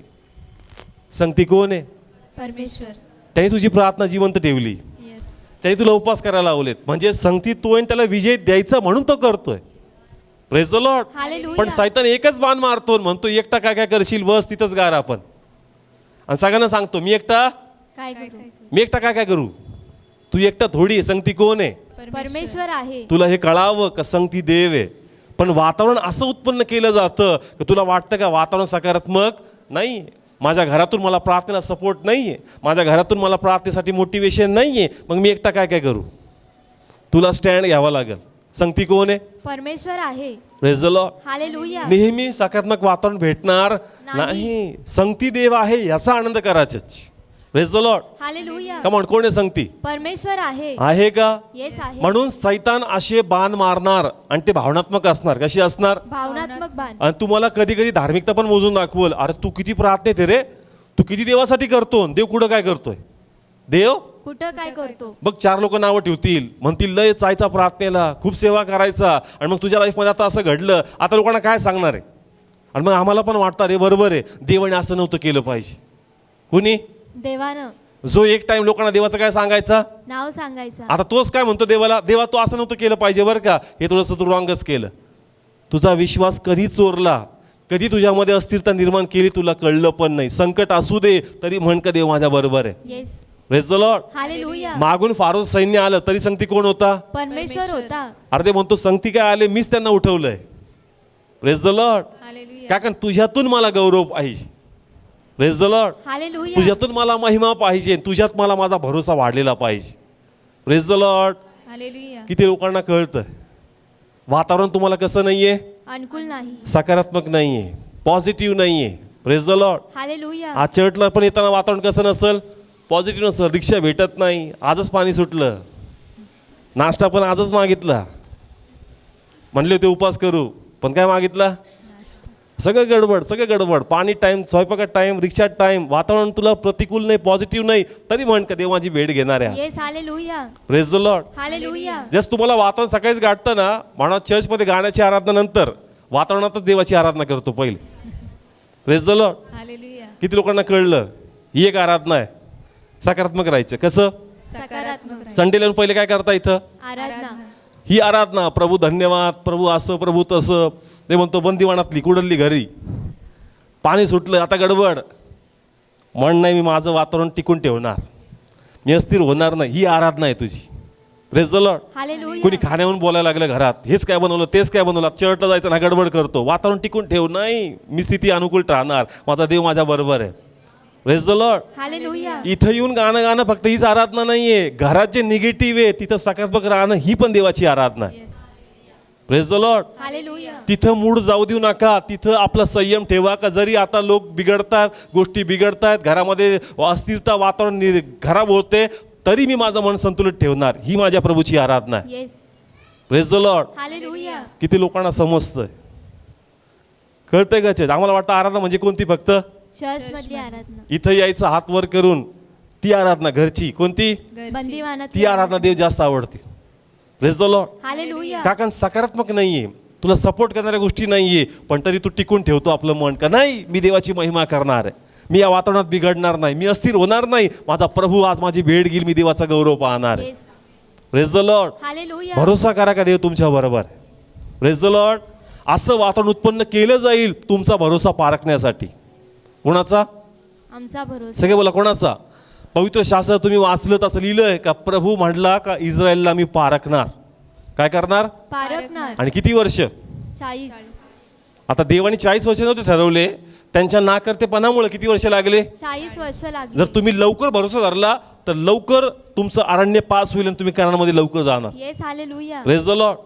संगती कोण आहे? परमेश्वर. त्याने तुझी प्रार्थना जिवंत ठेवली, त्याने तुला उपवास करायला लावलेत. म्हणजे संगती तो आणि त्याला विजय द्यायचा म्हणून तो करतोय. Praise the Lord. हालेलुया. पण सैतान एकच बाण मारतो आणि म्हणतो एकटा काय काय करशील, बस तिथंच गार आपण. आणि सगळ्यांना सांगतो मी एकटा काय करू? मी एकटा काय काय करू. तू एकटा थोडी आहे, संगती कोण आहे. परमेश्वर आहे. तुला हे कळावं का संगती देव आहे. पण वातावरण असं उत्पन्न केलं जातं की तुला वाटतं का वातावरण सकारात्मक नाही. माझ्या घरातून मला प्रार्थनेला सपोर्ट नाही आहे, माझ्या घरातून मला प्रार्थनेसाठी मोटिवेशन नाही आहे, मग मी एकटा काय काय करू. तुला स्टँड घ्यावा लागेल. संगती कोण आहे. परमेश्वर आहे. Praise the Lord. हालेलुया. नेहमी सकारात्मक वातावरण भेटणार नाही. संगती देव आहे याचा आनंद करायचाच. Praise the Lord. Hallelujah. Come on, कोण आहे संगती. परमेश्वर आहे. आहे का. येस आहे. म्हणून सैतान असे बाण मारणार आणि ते भावनात्मक असणार. कशी असणार. भावनात्मक बाण. आणि तुम्हाला कधी कधी धार्मिकता पण मोजून दाखवल. अरे तू किती प्रार्थनेत आहे रे, तू किती देवासाठी करतो, देव कुठं काय करतोय. देव कुठं काय करतो. बघ 4 लोक नावं ठेवतील, म्हणतील लय जायचा प्रार्थनेला, खूप सेवा करायचा, आणि मग तुझ्या लाईफमध्ये आता असं घडलं, आता लोकांना काय सांगणार आहे. आणि मग आम्हाला पण वाटतं रे बरोबर आहे, देवाने असं नव्हतं केलं पाहिजे. कुणी. देवानं. जो एक टाइम लोकांना देवाचं काय सांगायचा, नाव सांगायचं. आता तोच काय म्हणतो देवाला, देवा तू असं नव्हतं केलं पाहिजे बरं का, हे थोडंसं तू रॉंगच केलं. तुझा विश्वास कधी चोरला, कधी तुझ्यामध्ये अस्थिरता निर्माण केली तुला कळलं पण नाही. संकट असू दे तरी म्हण का देव माझ्या बरोबर आहे. Yes. Praise the Lord. Hallelujah. मागून फारो सैन्य आलं तरी संगती कोण होता. परमेश्वर होता. अरे ते म्हणतो संगती काय आले, मीच त्यांना उठवलंय. Praise the Lord. हालेलुया. का कारण तुझ्यातून मला गौरव पाहिजे. Praise the Lord. हालेलुया. तुझ्यातून मला महिमा पाहिजे, तुझ्यात मला माझा भरोसा वाढलेला पाहिजे. Praise the Lord. हालेलुया. किती लोकांना कळतं वातावरण तुम्हाला कसं नाहीये, अनुकूल नाही. सकारात्मक नाहीये, पॉझिटिव्ह नाहीये. Praise the Lord. हालेलुया. आज चर्चला पण येताना वातावरण कसं नसेल, पॉझिटिव्ह नसेल. रिक्षा भेटत नाही, आजच पाणी सुटलं, नाश्ता पण आजच मागितला, म्हणले होते उपवास करू पण काय मागितला, सगळं गडबड, सगळं गडबड. पाणी टाईम, स्वयंपाकात टाईम, रिक्षात टाईम. वातावरण तुला प्रतिकूल नाही, पॉझिटिव्ह नाही, तरी म्हण का देव माझी भेट घेणार आहे. Yes. Hallelujah. Praise the Lord. Hallelujah. Just तुम्हाला वातावरण सकाळीच गाठतं ना, म्हणा चर्चमध्ये गाण्याची आराधना नंतर वातावरणातच देवाची आराधना करतो पहिले. Praise the Lord. हालेलुया. किती लोकांना कळलं ही एक आराधना आहे. सकारात्मक राहायचं. कसं. सकारात्मक. संडेला पहिले काय करता इथं, आराधना. ही आराधना. प्रभू धन्यवाद, प्रभू असं, प्रभू तसं. ते म्हणतो बंदीवानातली कुडली घरी, पाणी सुटलं आता गडबड. म्हण नाही मी माझं वातावरण टिकून ठेवणार, मी अस्थिर होणार नाही. ही आराधना आहे तुझी. Praise the Lord. हालेलुया. कोणी खाण्याहून बोलायला लागलं घरात, हेच काय बनवलं तेच काय बनवलं, चर्चला जायचं ना गडबड करतो. वातावरण टिकून ठेव. नाही, मी स्थिती अनुकूल राहणार, माझा देव माझ्या बरोबर आहे. Praise the Lord. हालेलुया. इथं येऊन गाणं फक्त हीच आराधना नाहीये. घरात जे निगेटिव्ह आहे तिथं सकारात्मक राहणं ही पण देवाची आराधना आहे. Praise the Lord. हालेलुया. तिथं मूड जाऊ देऊ नका. तिथं आपला संयम ठेवा. का जरी आता लोक बिघडतात, गोष्टी बिघडतायत, घरामध्ये अस्थिरता, वातावरण खराब होते, तरी मी माझं मन संतुलित ठेवणार. ही माझ्या प्रभूची आराधना आहे. Yes. Praise the Lord. Hallelujah. किती लोकांना समजतंय, कळतंय का. आम्हाला वाटतं आराधना म्हणजे कोणती, फक्त चर्च मधली आराधना. इथं यायचं हात वर करून, ती आराधना घरची. कोणती. बंदीवानात. ती आराधना देव जास्त आवडते. Praise the Lord. हालेलुया. का कारण सकारात्मक नाहीये, तुला सपोर्ट करणाऱ्या गोष्टी नाहीये, पण तरी तू टिकून ठेवतो आपलं मन. का नाही, मी देवाची महिमा करणार आहे, मी या वातावरणात बिघडणार नाही, मी अस्थिर होणार नाही, माझा प्रभू आज माझी भेट घेईल, मी देवाचा गौरव पाहणार आहे. Yes. Praise the Lord. Hallelujah. भरोसा करा का देव तुमच्या बरोबर आहे. Praise the Lord. असं वातावरण उत्पन्न केलं जाईल तुमचा भरोसा पारखण्यासाठी. कोणाचा. आमचा भरोसा. सगळे बोला कोणाचा. पवित्र शास्त्र तुम्ही वाचलं तसं लिहिलंय का, प्रभू म्हणला का इस्रायलला मी पारखणार. काय करणार. पारखणार. आणि किती वर्ष. 40. आता देवाने 40 वर्ष नव्हते ठरवले, त्यांच्या नाकर्तेपणामुळे किती वर्ष लागले. 40 वर्ष लागली. जर तुम्ही लवकर भरोसा धरला तर लवकर तुमचं अरण्य पास होईल आणि तुम्ही करण्यामध्ये लवकर जाणार. Yes. Hallelujah. Praise the Lord.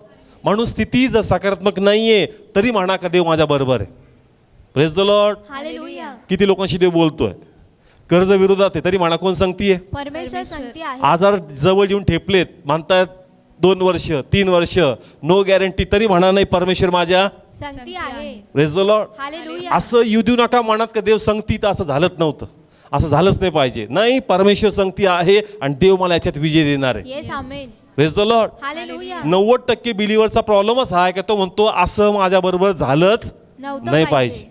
म्हणून स्थिती जर सकारात्मक नाहीये तरी म्हणा का देव माझ्या बरोबर आहे. Praise the Lord. हालेलुया. किती लोकांशी देव बोलतोय. कर्ज विरोधात आहे तरी म्हणा कोण संगती आहे. परमेश्वर संगती आहे. आजार जवळ येऊन ठेपलेत, म्हणतात 2 वर्ष 3 वर्ष नो गॅरंटी, तरी म्हणा नाही परमेश्वर माझ्या संगती आहे. Praise the Lord. हालेलुया. असं येऊ देऊ नका मनात का देव संगती, तर असं झालंच नव्हतं, असं झालंच नाही पाहिजे. नाही, परमेश्वर संगती आहे आणि देव मला याच्यात विजय देणार आहे. Yes. Amen. Praise the Lord. Hallelujah. 90% बिलीवरचा प्रॉब्लेमच हा आहे का तो म्हणतो असं माझ्या बरोबर झालंच नव्हतं नाही पाहिजे.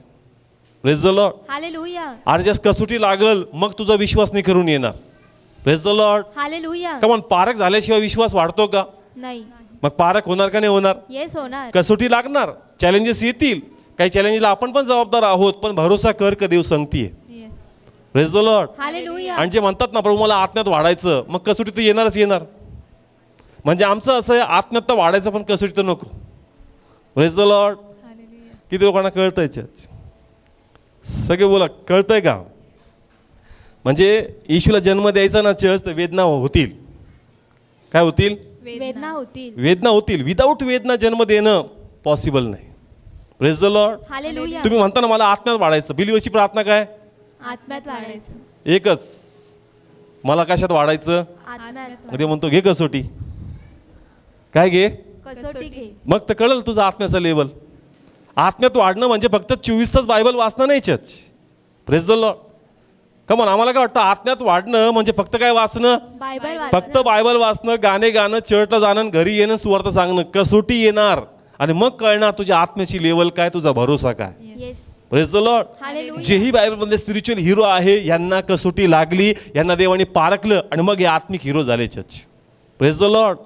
Praise the Lord. हालेलुया. अर्जास कसोटी लागल मग तुझा विश्वास नाही करून येणार. Praise the Lord. हालेलुया. कमान पारख झाल्याशिवाय विश्वास वाढतो का. नाही. मग पारख होणार का नाही होणार? येस होणार. कसोटी लागणार, चॅलेंजेस येतील, काही चॅलेंजला आपण पण जबाबदार आहोत, पण भरोसा कर का देव संगतीये. Praise the Lord. हालेलुया. आणि जे म्हणतात ना प्रभू मला आत्म्यात वाढायचं, मग कसोटी तर येणारच येणार. म्हणजे आमचं असं आहे, आत्म्यात तर वाढायचं पण कसोटी तर नको. Praise the Lord. किती लोकांना कळतंय चर्च? सगळे बोला कळतंय का? म्हणजे येशूला जन्म द्यायचा ना चर्च, तर वेदना होतील. काय होतील? वेदना होतील. वेदना होतील. विदाऊट वेदना जन्म देणं पॉसिबल नाही. Praise the Lord. हालेलुया. तुम्ही म्हणता ना मला आत्म्यात वाढायचं, बिलीवरची प्रार्थना काय? आत्म्यात वाढायचं. एकच, मला कशात वाढायचं? आत्म्यात. मध्ये म्हणतो घे कसोटी. काय घे? कसोटी घे. मग तर कळलं तुझा आत्म्याचा लेवल. आत्म्यात वाढणं म्हणजे फक्त 24 तास बायबल वाचणं नाही church. Praise the Lord. Come on, आम्हाला काय वाटतं आत्म्यात वाढणं म्हणजे फक्त काय वाचणं? बायबल फक्त बायबल वाचणं, गाणे गाणं, चर्चला जाणं, घरी येणं, सुवार्थ सांगणं. कसोटी येणार आणि मग कळणार तुझ्या आत्म्याची लेवल काय, तुझा भरोसा काय. Yes. Praise the Lord. Hallelujah. जेही बायबलमधले स्पिरिच्युअल हिरो आहे, यांना कसोटी लागली, यांना देवाने पारखलं आणि मग हे आत्मिक हिरो झाले चर्च. Praise the Lord.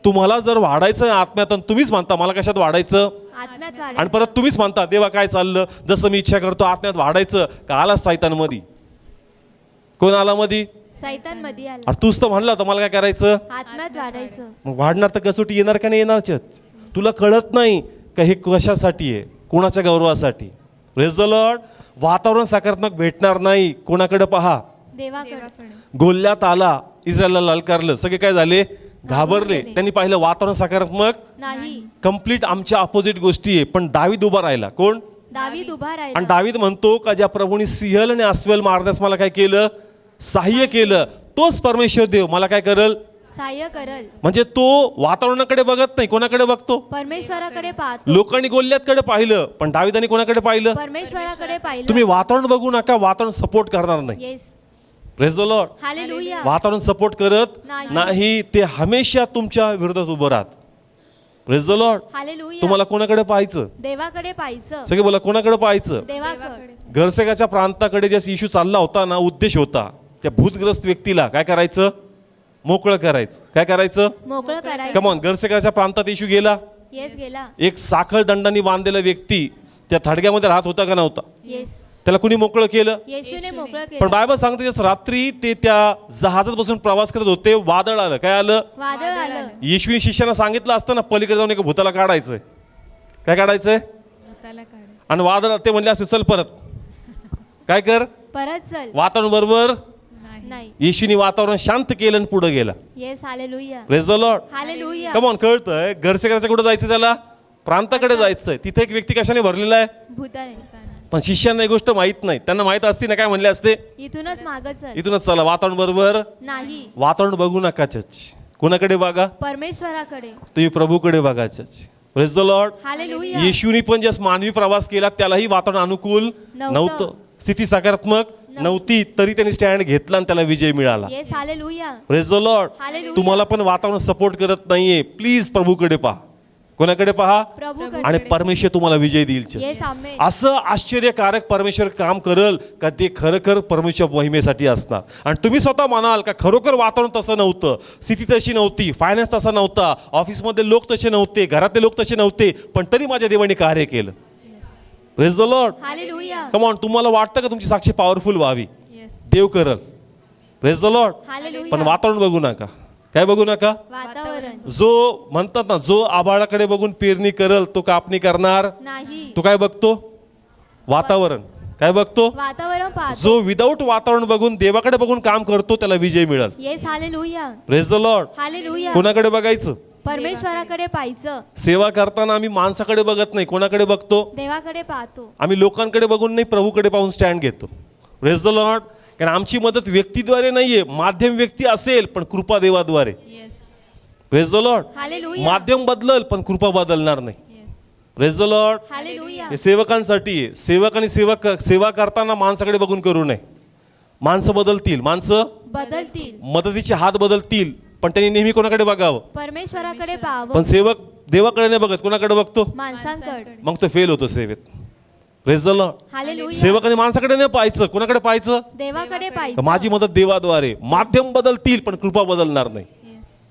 तुम्हाला जर वाढायचं आहे आत्म्यात, तुम्हीच म्हणता मला कशात वाढायचं, आत्म्यात आणि वाढायचं. परत तुम्हीच म्हणता देवा काय चाललं, जसं मी इच्छा करतो आत्म्यात वाढायचं का, आला सैतानमध्ये. कोण आला मधी? सैतान मध्ये आला. अरे तूच तर म्हणला होता मला काय करायचं, आत्म्यात वाढायचं. मग वाढणार तर कसोटी येणार का नाही येणार चर्च? तुला कळत नाही का हे कशासाठी आहे, कोणाच्या गौरवासाठी. Praise the Lord. वातावरण सकारात्मक भेटणार नाही. कोणाकडे पहा? देवाकडे. गोल्यात आला, इस्रायलला ललकारलं, सगळे काय झाले? घाबरले. त्यांनी पाहिलं वातावरण सकारात्मक नाही. कम्प्लीट आमच्या अपोजिट गोष्टी आहे. पण दावीद उभा राहिला. कोण? दावीद उभा आणि राहिला. दावीद म्हणतो का ज्या प्रभूने सिंहल आणि अस्वल मारण्यास मला काय केलं, सहाय्य केलं, तोच परमेश्वर देव मला काय करल, सहाय्य करल. म्हणजे तो वातावरणाकडे बघत नाही, कोणाकडे बघतो? परमेश्वराकडे पाहतो. लोकांनी गोल्यातकडे पाहिलं, पण दाविदाने कोणाकडे पाहिलं? परमेश्वराकडे पाहिलं. तुम्ही वातावरण बघू नका, वातावरण सपोर्ट करणार नाही. Yes. Praise the Lord. Hallelujah. वातावरण सपोर्ट करत नाही. नाही, ते हमेशा तुमच्या विरोधात उभं राहत. Praise the Lord. हालेलुया. तुम्हाला कोणाकडे पाहायचं? देवाकडे पाहायचं. सगळे बोला कोणाकडे पाहायचं? देवाकडे. घरसेकाच्या प्रांताकडे ज्या इशू चालला होता ना, उद्देश होता त्या भूतग्रस्त व्यक्तीला काय करायचं, मोकळं करायचं. काय करायचं? मोकळं करायचं. कमॉन. घरसेकाच्या प्रांतात इशू गेला. येस गेला. एक साखळ दंडांनी बांधलेला व्यक्ती त्या थडग्यामध्ये राहत होता का नव्हता? येस. त्याला कुणी मोकळं केलं? येशूने मोकळं पण केलं. बायबल सांगते जसं रात्री ते त्या जहाजात बसून प्रवास करत होते, वादळ आलं. काय आलं? वादळ आलं. येशूने शिष्यांना सांगितलं असतं ना पलीकडे जाऊन एका भूताला काढायचंय. काय काढायचंय? आणि वादळ ते म्हणले असते चल परत काय कर, परत चल. वातावरण बरोबर नाही. येशूने वातावरण शांत केलं आणि पुढे गेला. Yes. Hallelujah. Praise the Lord. Hallelujah. Come on. कळतंय घरसेकाच्या कुठे जायचं, त्याला प्रांताकडे जायचंय. तिथे एक व्यक्ती कशाने भरलेला आहे, भूताने. पण शिष्यांना ही गोष्ट माहित नाही. त्यांना माहित असते ना काय म्हणले असते, इथूनच मागं चल. इथूनच चला. वातावरण बरोबर नाही. वातावरण बघू नका चर्च. कोणाकडे बघा? परमेश्वराकडे. तुम्ही प्रभूकडे बघा church. Praise the Lord. Hallelujah. येशूनी पण जस मानवी प्रवास केला त्यालाही वातावरण अनुकूल नव्हतं, स्थिती सकारात्मक नव्हती, तरी त्यांनी स्टँड घेतला आणि त्याला विजय मिळाला. Yes. Hallelujah. Praise the Lord. Hallelujah. तुम्हाला पण वातावरण सपोर्ट करत नाहीये, प्लीज प्रभूकडे पहा. कोणाकडे पहा? प्रभूकडे. आणि परमेश्वर तुम्हाला विजय देईल चर्च. येस. आमेन. असं आश्चर्यकारक परमेश्वर काम करल का ते खरोखर परमेश्वर महिमेसाठी असणार. आणि तुम्ही स्वतः म्हणाल का खरोखर वातावरण तसं नव्हतं, स्थिती तशी नव्हती, फायनान्स तसा नव्हता, ऑफिसमध्ये लोक तसे नव्हते, घरातले लोक तसे नव्हते, पण तरी माझ्या देवाने कार्य केलं. Praise the Lord. Hallelujah. Come on. तुम्हाला वाटतं का तुमची साक्षी पॉवरफुल व्हावी? देव करल. Praise the Lord. हालेलुया. पण वातावरण बघू नका. काय बघू नका? वातावरण. जो म्हणतात ना, जो आभाळाकडे बघून पेरणी करल तो कापणी करणार नाही. तो काय बघतो? वातावरण. काय बघतो? वातावरण पाहतो. जो विदाऊट वातावरण बघून देवाकडे बघून काम करतो त्याला विजय मिळेल. Yes. Hallelujah. Praise the Lord. Hallelujah. कोणाकडे बघायचं? परमेश्वराकडे पाहायचं. सेवा करताना आम्ही माणसाकडे बघत नाही, कोणाकडे बघतो? देवाकडे पाहतो. आम्ही लोकांकडे बघून नाही, प्रभूकडे पाहून स्टँड घेतो. Praise the Lord. कारण आमची मदत व्यक्तीद्वारे नाहीये, माध्यम व्यक्ती असेल पण कृपा देवाद्वारे. Praise the Lord. हालेलुया. माध्यम बदलल पण कृपा बदलणार नाही. Praise the Lord. हालेलुया. हे सेवकांसाठी आहे. सेवक आणि सेवा करताना माणसाकडे बघून करू नये. माणसं बदलतील, माणसं बदलतील. मदतीचे हात बदलतील, पण त्यांनी नेहमी कोणाकडे बघावं? परमेश्वराकडे पाहावं. पण सेवक देवाकडे नाही बघत, कोणाकडे बघतो? माणसांकडे. मग तो फेल होतो सेवेत. Praise the Lord. हालेलुया. सेवकाने माणसाकडे नाही पाहायचं, कोणाकडे पाहायचं? देवाकडे तर पाहायचं. माझी मदत देवाद्वारे. माध्यम बदलतील पण कृपा बदलणार नाही.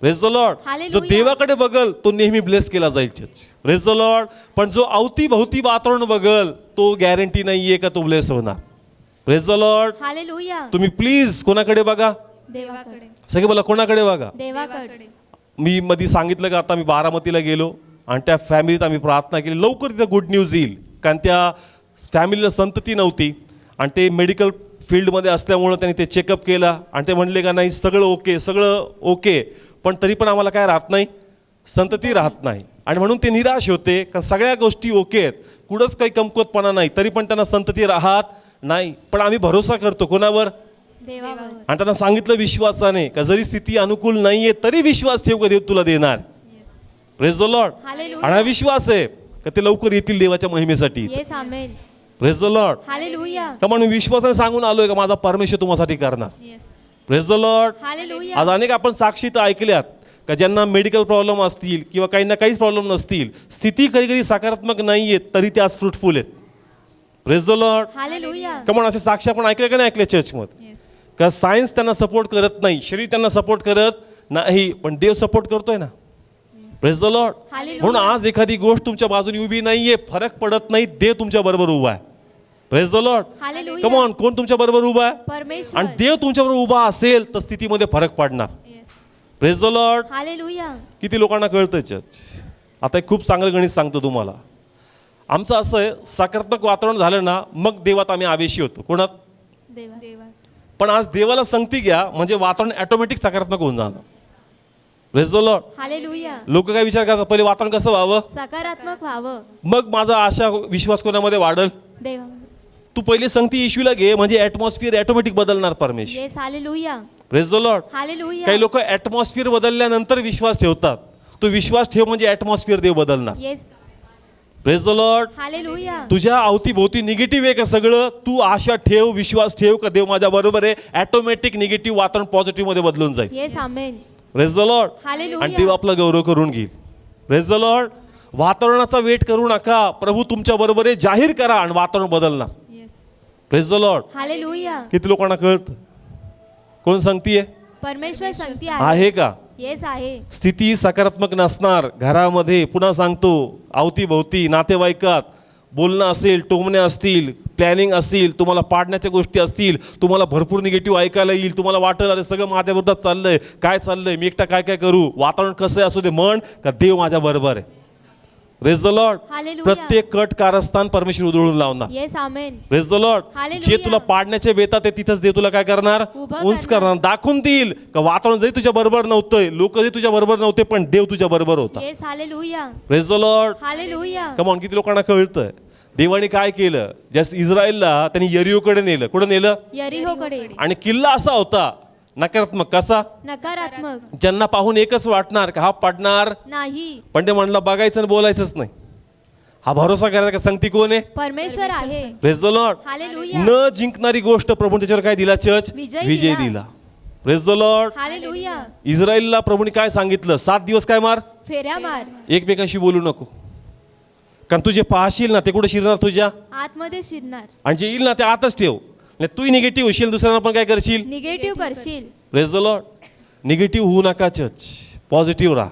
Praise the Lord. जो Hallelujah. देवाकडे बघल तो नेहमी ब्लेस केला जाईल चर्च. Praise the Lord. पण जो अवतीभवती वातावरण बघल तो गॅरंटी नाहीये का तो ब्लेस होणार. Praise the Lord. हालेलुया. तुम्ही प्लीज कोणाकडे बघा, देवाकडे. सगळे बोला कोणाकडे बघा. देवाकडे. मी मध्ये सांगितलं का आता मी बारामतीला गेलो आणि त्या फॅमिलीत आम्ही प्रार्थना केली, लवकर तिथं गुड न्यूज येईल. कारण त्या फॅमिलीला संतती नव्हती आणि ते मेडिकल फील्डमध्ये असल्यामुळं त्यांनी ते चेकअप केला आणि ते म्हणले का नाही सगळं ओके, सगळं ओके, पण तरी पण आम्हाला काय राहत नाही, संतती राहत नाही. आणि म्हणून ते निराश होते कारण सगळ्या गोष्टी ओके आहेत, कुठंच काही कमकुवतपणा नाही, तरी पण त्यांना संतती राहत नाही. पण आम्ही भरोसा करतो कोणावर, देवावर. आणि त्यांना सांगितलं विश्वासाने का जरी स्थिती अनुकूल नाहीये तरी विश्वास ठेव का देव तुला देणार. Praise the Lord. हालेलुया. आणि हा विश्वास आहे का ते लवकर येतील देवाच्या महिमेसाठी. Yes amen. Praise the Lord. Hallelujah. का म्हणून विश्वासाने सांगून आलोय का माझा परमेश्वर तुम्हासाठी करणार. Praise the Lord. हालेलुया. आज अनेक आपण साक्षी तर ऐकल्यात का ज्यांना मेडिकल प्रॉब्लेम असतील किंवा काही ना काहीच प्रॉब्लेम नसतील, स्थिती कधी कधी सकारात्मक नाहीये तरी ते आज फ्रुटफुल आहेत. Praise the Lord. हालेलुया. का म्हणून असे साक्षी आपण ऐकल्या का नाही ऐकल्या चर्चमध्ये, का सायन्स त्यांना सपोर्ट करत नाही, शरीर त्यांना सपोर्ट करत नाही, पण देव सपोर्ट करतोय ना. Praise the Lord. हालेलुया. म्हणून आज एखादी गोष्ट तुमच्या बाजूने उभी नाहीये, फरक पडत नाही, देव तुमच्या बरोबर उभा आहे. Praise the Lord. Hallelujah. Come on, कोण तुमच्या बरोबर उभा आहे, परमेश्वर. आणि देव तुमच्या बरोबर उभा असेल तर स्थितीमध्ये फरक पडणार. Praise the Lord. हालेलुया. किती लोकांना कळतं चर्च. आता एक खूप चांगलं गणित सांगतो तुम्हाला. आमचं असं आहे, सकारात्मक वातावरण झालं ना मग देवात आम्ही आवेशी होतो. कोणात, देवा. पण आज देवाला संगती घ्या म्हणजे वातावरण ऑटोमॅटिक सकारात्मक होऊन जाणार. Praise the Lord. हालेलुया. लोक काय विचार करतात, पहिले वातावरण कसं व्हावं, सकारात्मक व्हावं. मग माझा आशा विश्वास कोणामध्ये वाढल. देवा. तू पहिले संगती येशूला घे म्हणजे ॲटमॉस्फिअर ऑटोमॅटिक बदलणार परमेश्वर. Yes. Hallelujah. Praise the Lord. Hallelujah. काही लोक ॲटमॉस्फिअर बदलल्यानंतर विश्वास ठेवतात. तो विश्वास ठेव म्हणजे ॲटमॉस्फिअर देव बदलणार. Yes. Praise the Lord. Hallelujah. तुझ्या अवतीभोवती निगेटिव्ह आहे का सगळं, तू आशा ठेव, विश्वास ठेव का देव माझ्या बरोबर आहे, ऑटोमॅटिक निगेटिव्ह वातावरण पॉझिटिव्ह मध्ये बदलून जाईल. Yes amen. Praise the Lord. Hallelujah. आणि देव आपला गौरव करून घेईल. Praise the Lord. वातावरणाचा वेट करू नका, प्रभू तुमच्या बरोबर आहे जाहीर करा आणि वातावरण बदलणार. Praise the Lord. हालेलुया. किती लोकांना कळतं, कोण सांगतीये, परमेश्वर संगती आहे. आहे का. येस आहे. स्थिती सकारात्मक नसणार घरामध्ये, पुन्हा सांगतो अवतीभोवती नातेवाईकात बोलणं असेल, टोमणे असतील, प्लॅनिंग असतील, तुम्हाला पाडण्याच्या गोष्टी असतील, तुम्हाला भरपूर निगेटिव्ह ऐकायला येईल, तुम्हाला वाटेल अरे सगळं माझ्या विरोधात चाललंय, काय चाललंय, मी एकटा काय काय करू, वातावरण कसं असू दे, म्हण का देव माझ्या बरोबर आहे. Praise the Lord. हालेलुया. प्रत्येक कट कारस्थान परमेश्वर उधळून लावणार. Yes amen. Praise the Lord. Hallelujah. जे तुला पाडण्याचे बेतात आहे तिथंच देव तुला काय करणार, उभं उंच करणार. करणार, दाखवून देईल का वातावरण जरी तुझ्या बरोबर नव्हतं, लोक जरी तुझ्या बरोबर नव्हते, पण देव तुझ्या बरोबर होता. Yes. Hallelujah. Praise the Lord. Hallelujah. Come on, किती लोकांना कळतंय देवाने काय केलं. जस्ट इस्रायलला त्यांनी यरियोकडे नेलं. कुठं नेलं, यरीहोकडे. आणि किल्ला असा होता नकारात्मक, कसा, नकारात्मक. ज्यांना पाहून एकच वाटणार का हा पडणार, नाही. पण ते म्हणलं बघायचं आणि बोलायचंच नाही. हा भरोसा करायचा का संगती कोण आहे, परमेश्वर आहे. Praise the Lord. हालेलुया. न जिंकणारी गोष्ट प्रभू त्याच्यावर काय दिला, चर्च विजय विजय दिला. दिला. Praise the Lord. हालेलुया. इस्रायलला प्रभूने काय सांगितलं, 7 दिवस काय मार, फेऱ्या मार. एकमेकांशी बोलू नको, कारण तू जे पाहशील ना ते कुठे शिरणार, तुझ्या आतमध्ये शिरणार. आणि जे येईल ना ते आतच ठेव. नाही तूही निगेटिव्ह होशील, दुसऱ्यांना पण काय करशील. निगेटिव्ह करशील. Praise the Lord. निगेटिव्ह होऊ नका चर्च, पॉझिटिव्ह राहा.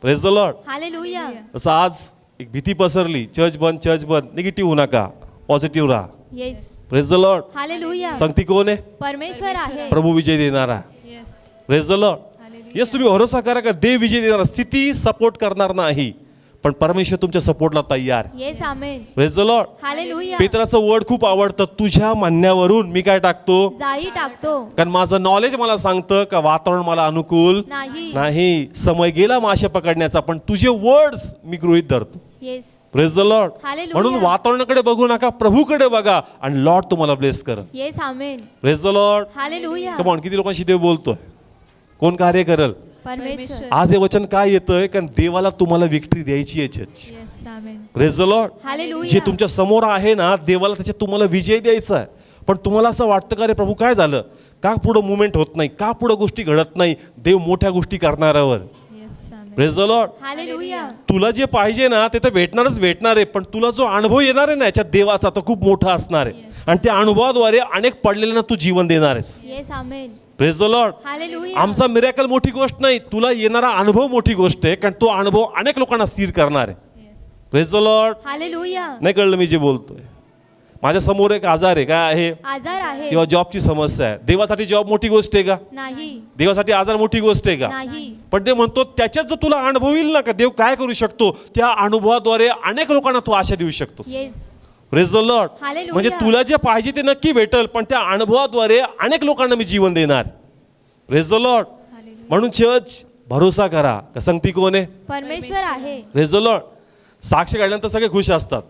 Praise the Lord. हालेलुया. असं आज एक भीती पसरली, चर्च बंद, निगेटिव्ह होऊ नका, पॉझिटिव्ह राहा. Yes. Praise the Lord. Hallelujah. संगती कोण आहे, परमेश्वर आहे. प्रभू विजय देणारा. Praise the Lord. येस, तुम्ही भरोसा करा का देव विजय देणार. स्थिती सपोर्ट करणार नाही, पण परमेश्वर तुमच्या सपोर्टला तयार. Yes amen. Praise the Lord. Hallelujah. पेत्राचं वर्ड खूप आवडतं, तुझ्या म्हणण्यावरून मी काय टाकतो, जाळी टाकतो. कारण माझं नॉलेज मला सांगतं का वातावरण मला अनुकूल नाही. नाही. समय गेला मासे पकडण्याचा, पण तुझे वर्ड्स मी गृहीत धरतो. Yes. Praise the Lord. Hallelujah. म्हणून वातावरणाकडे बघू नका, प्रभूकडे बघा आणि लॉर्ड तुम्हाला ब्लेस कर. Yes amen. Praise the Lord. Hallelujah. Come on, किती लोकांशी देव बोलतोय, कोण कार्य करल. परमेश्वर. आज हे वचन काय येतंय, कारण देवाला तुम्हाला विक्ट्री द्यायची आहे church. Praise the Lord. Hallelujah. जे तुमच्या समोर आहे ना, देवाला त्याच्यात तुम्हाला विजय द्यायचा आहे. पण तुम्हाला असं वाटतं का रे प्रभू काय झालं, का पुढं मुवमेंट होत नाही, का पुढं गोष्टी घडत नाही. देव मोठ्या गोष्टी करणाऱ्यावर. Praise the Lord. हालेलुया. तुला जे पाहिजे ना ते तर भेटणार आहे, पण तुला जो अनुभव येणार आहे ना याच्यात देवाचा तो खूप मोठा असणार आहे. आणि त्या अनुभवाद्वारे अनेक पडलेल्यांना तू जीवन देणार आहेस. Yes amen. Praise the Lord. Hallelujah. आमचा मिरॅकल मोठी गोष्ट नाही, तुला येणारा अनुभव मोठी गोष्ट आहे, कारण तो अनुभव अनेक लोकांना स्थिर करणार आहे. Praise the Lord. हालेलुया. नाही कळलं मी जे बोलतोय? माझ्या समोर एक आजार आहे, काय आहे? आजार आहे किंवा जॉबची समस्या आहे. देवासाठी जॉब मोठी गोष्ट आहे का? नाही. देवासाठी आजार मोठी गोष्ट आहे का? नाही. पण ते म्हणतो त्याच्यात जो तुला अनुभव येईल ना, का देव काय करू शकतो, त्या अनुभवाद्वारे अनेक लोकांना तू आशा देऊ शकतोस. Yes. Praise the Lord. Hallelujah. म्हणजे तुला जे पाहिजे ते नक्की भेटल, पण त्या अनुभवाद्वारे अनेक लोकांना मी जीवन देणार. Praise the Lord. म्हणून चर्च भरोसा करा. का संगती कोण आहे? परमेश्वर आहे. Praise the Lord. साक्ष काढल्यानंतर सगळे खुश असतात.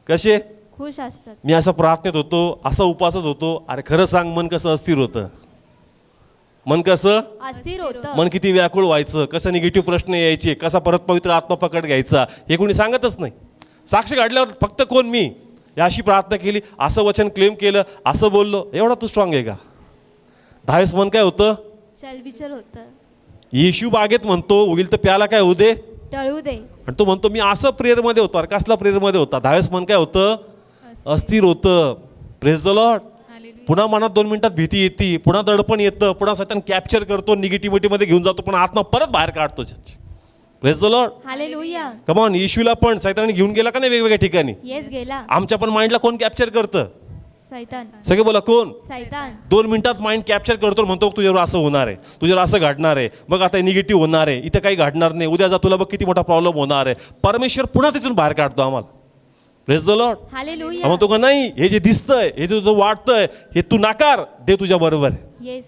कसे? खुश असतात. मी असं प्रार्थनेत होतो, असं उपासत होतो. अरे खरं सांग, मन कसं अस्थिर होतं? मन कसं अस्थिर होतं. मन किती व्याकुळ व्हायचं, कसं निगेटिव्ह प्रश्न यायचे, कसा परत पवित्र आत्मा पकड घ्यायचा, हे कोणी सांगतच नाही. साक्ष काढल्यावर फक्त कोण? मी. अशी प्रार्थना केली, असं वचन क्लेम केलं, असं बोललो, एवढा तू स्ट्रॉंग आहे का? 10 मन काय होतं? चलबिचल होतं. येशू बागेत म्हणतो होईल तर प्याला काय होऊ दे, टळू दे. आणि तो म्हणतो मी असं प्रेयरमध्ये होतो. अरे कसला प्रेयरमध्ये होता? 10 मन काय होतं? अस्थिर होतं. Praise the Lord. पुन्हा मनात 2 मिनिटात भीती येते, पुन्हा दडपण येतं, पुन्हा सैतान कॅप्चर करतो, निगेटिव्हिटीमध्ये घेऊन जातो, पण आत्मा परत बाहेर काढतो. Praise the Lord. Hallelujah. Come on. येशूला पण सैतानाने घेऊन गेला का नाही वेगवेगळ्या ठिकाणी? येस, गेला. आमच्या पण माइंडला कोण कॅप्चर करतं? सैतान. सगळे बोला, कोण? सैतान. 2 मिनिटात माइंड कॅप्चर करतो, म्हणतो तुझ्यावर असं होणार आहे, तुझ्यावर असं घडणार आहे, बघ आता निगेटिव्ह होणार आहे, इथं काही घडणार नाही, उद्या जा तुला बघ किती मोठा प्रॉब्लेम होणार आहे. परमेश्वर पुन्हा तिथून बाहेर काढतो आम्हाला. Praise the Lord. हालेलुया. म्हणतो का नाही, हे जे दिसतंय, हे जे तुझं वाटतंय, हे तू नाकार, दे तुझ्या बरोबर आहे. Yes.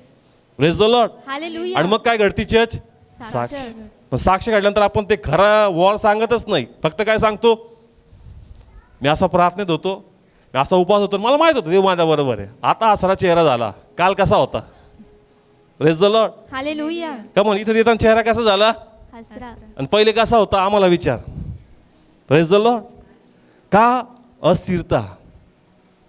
Praise the Lord. Hallelujah. आणि मग काय घडती चर्च? साक्ष. मग साक्ष काढल्यानंतर आपण ते खरा वॉर सांगतच नाही, फक्त काय सांगतो? मी असा प्रार्थनेत होतो, मी असा उपास होतो, मला माहित होतं देव माझ्या बरोबर आहे. आता असरा चेहरा झाला, काल कसा होता? Praise the Lord. हालेलुया. का म्हणून इथं देताना चेहरा कसा झाला, हसरा. आणि पहिले कसा होता आम्हाला विचार. Praise the Lord. का? अस्थिरता,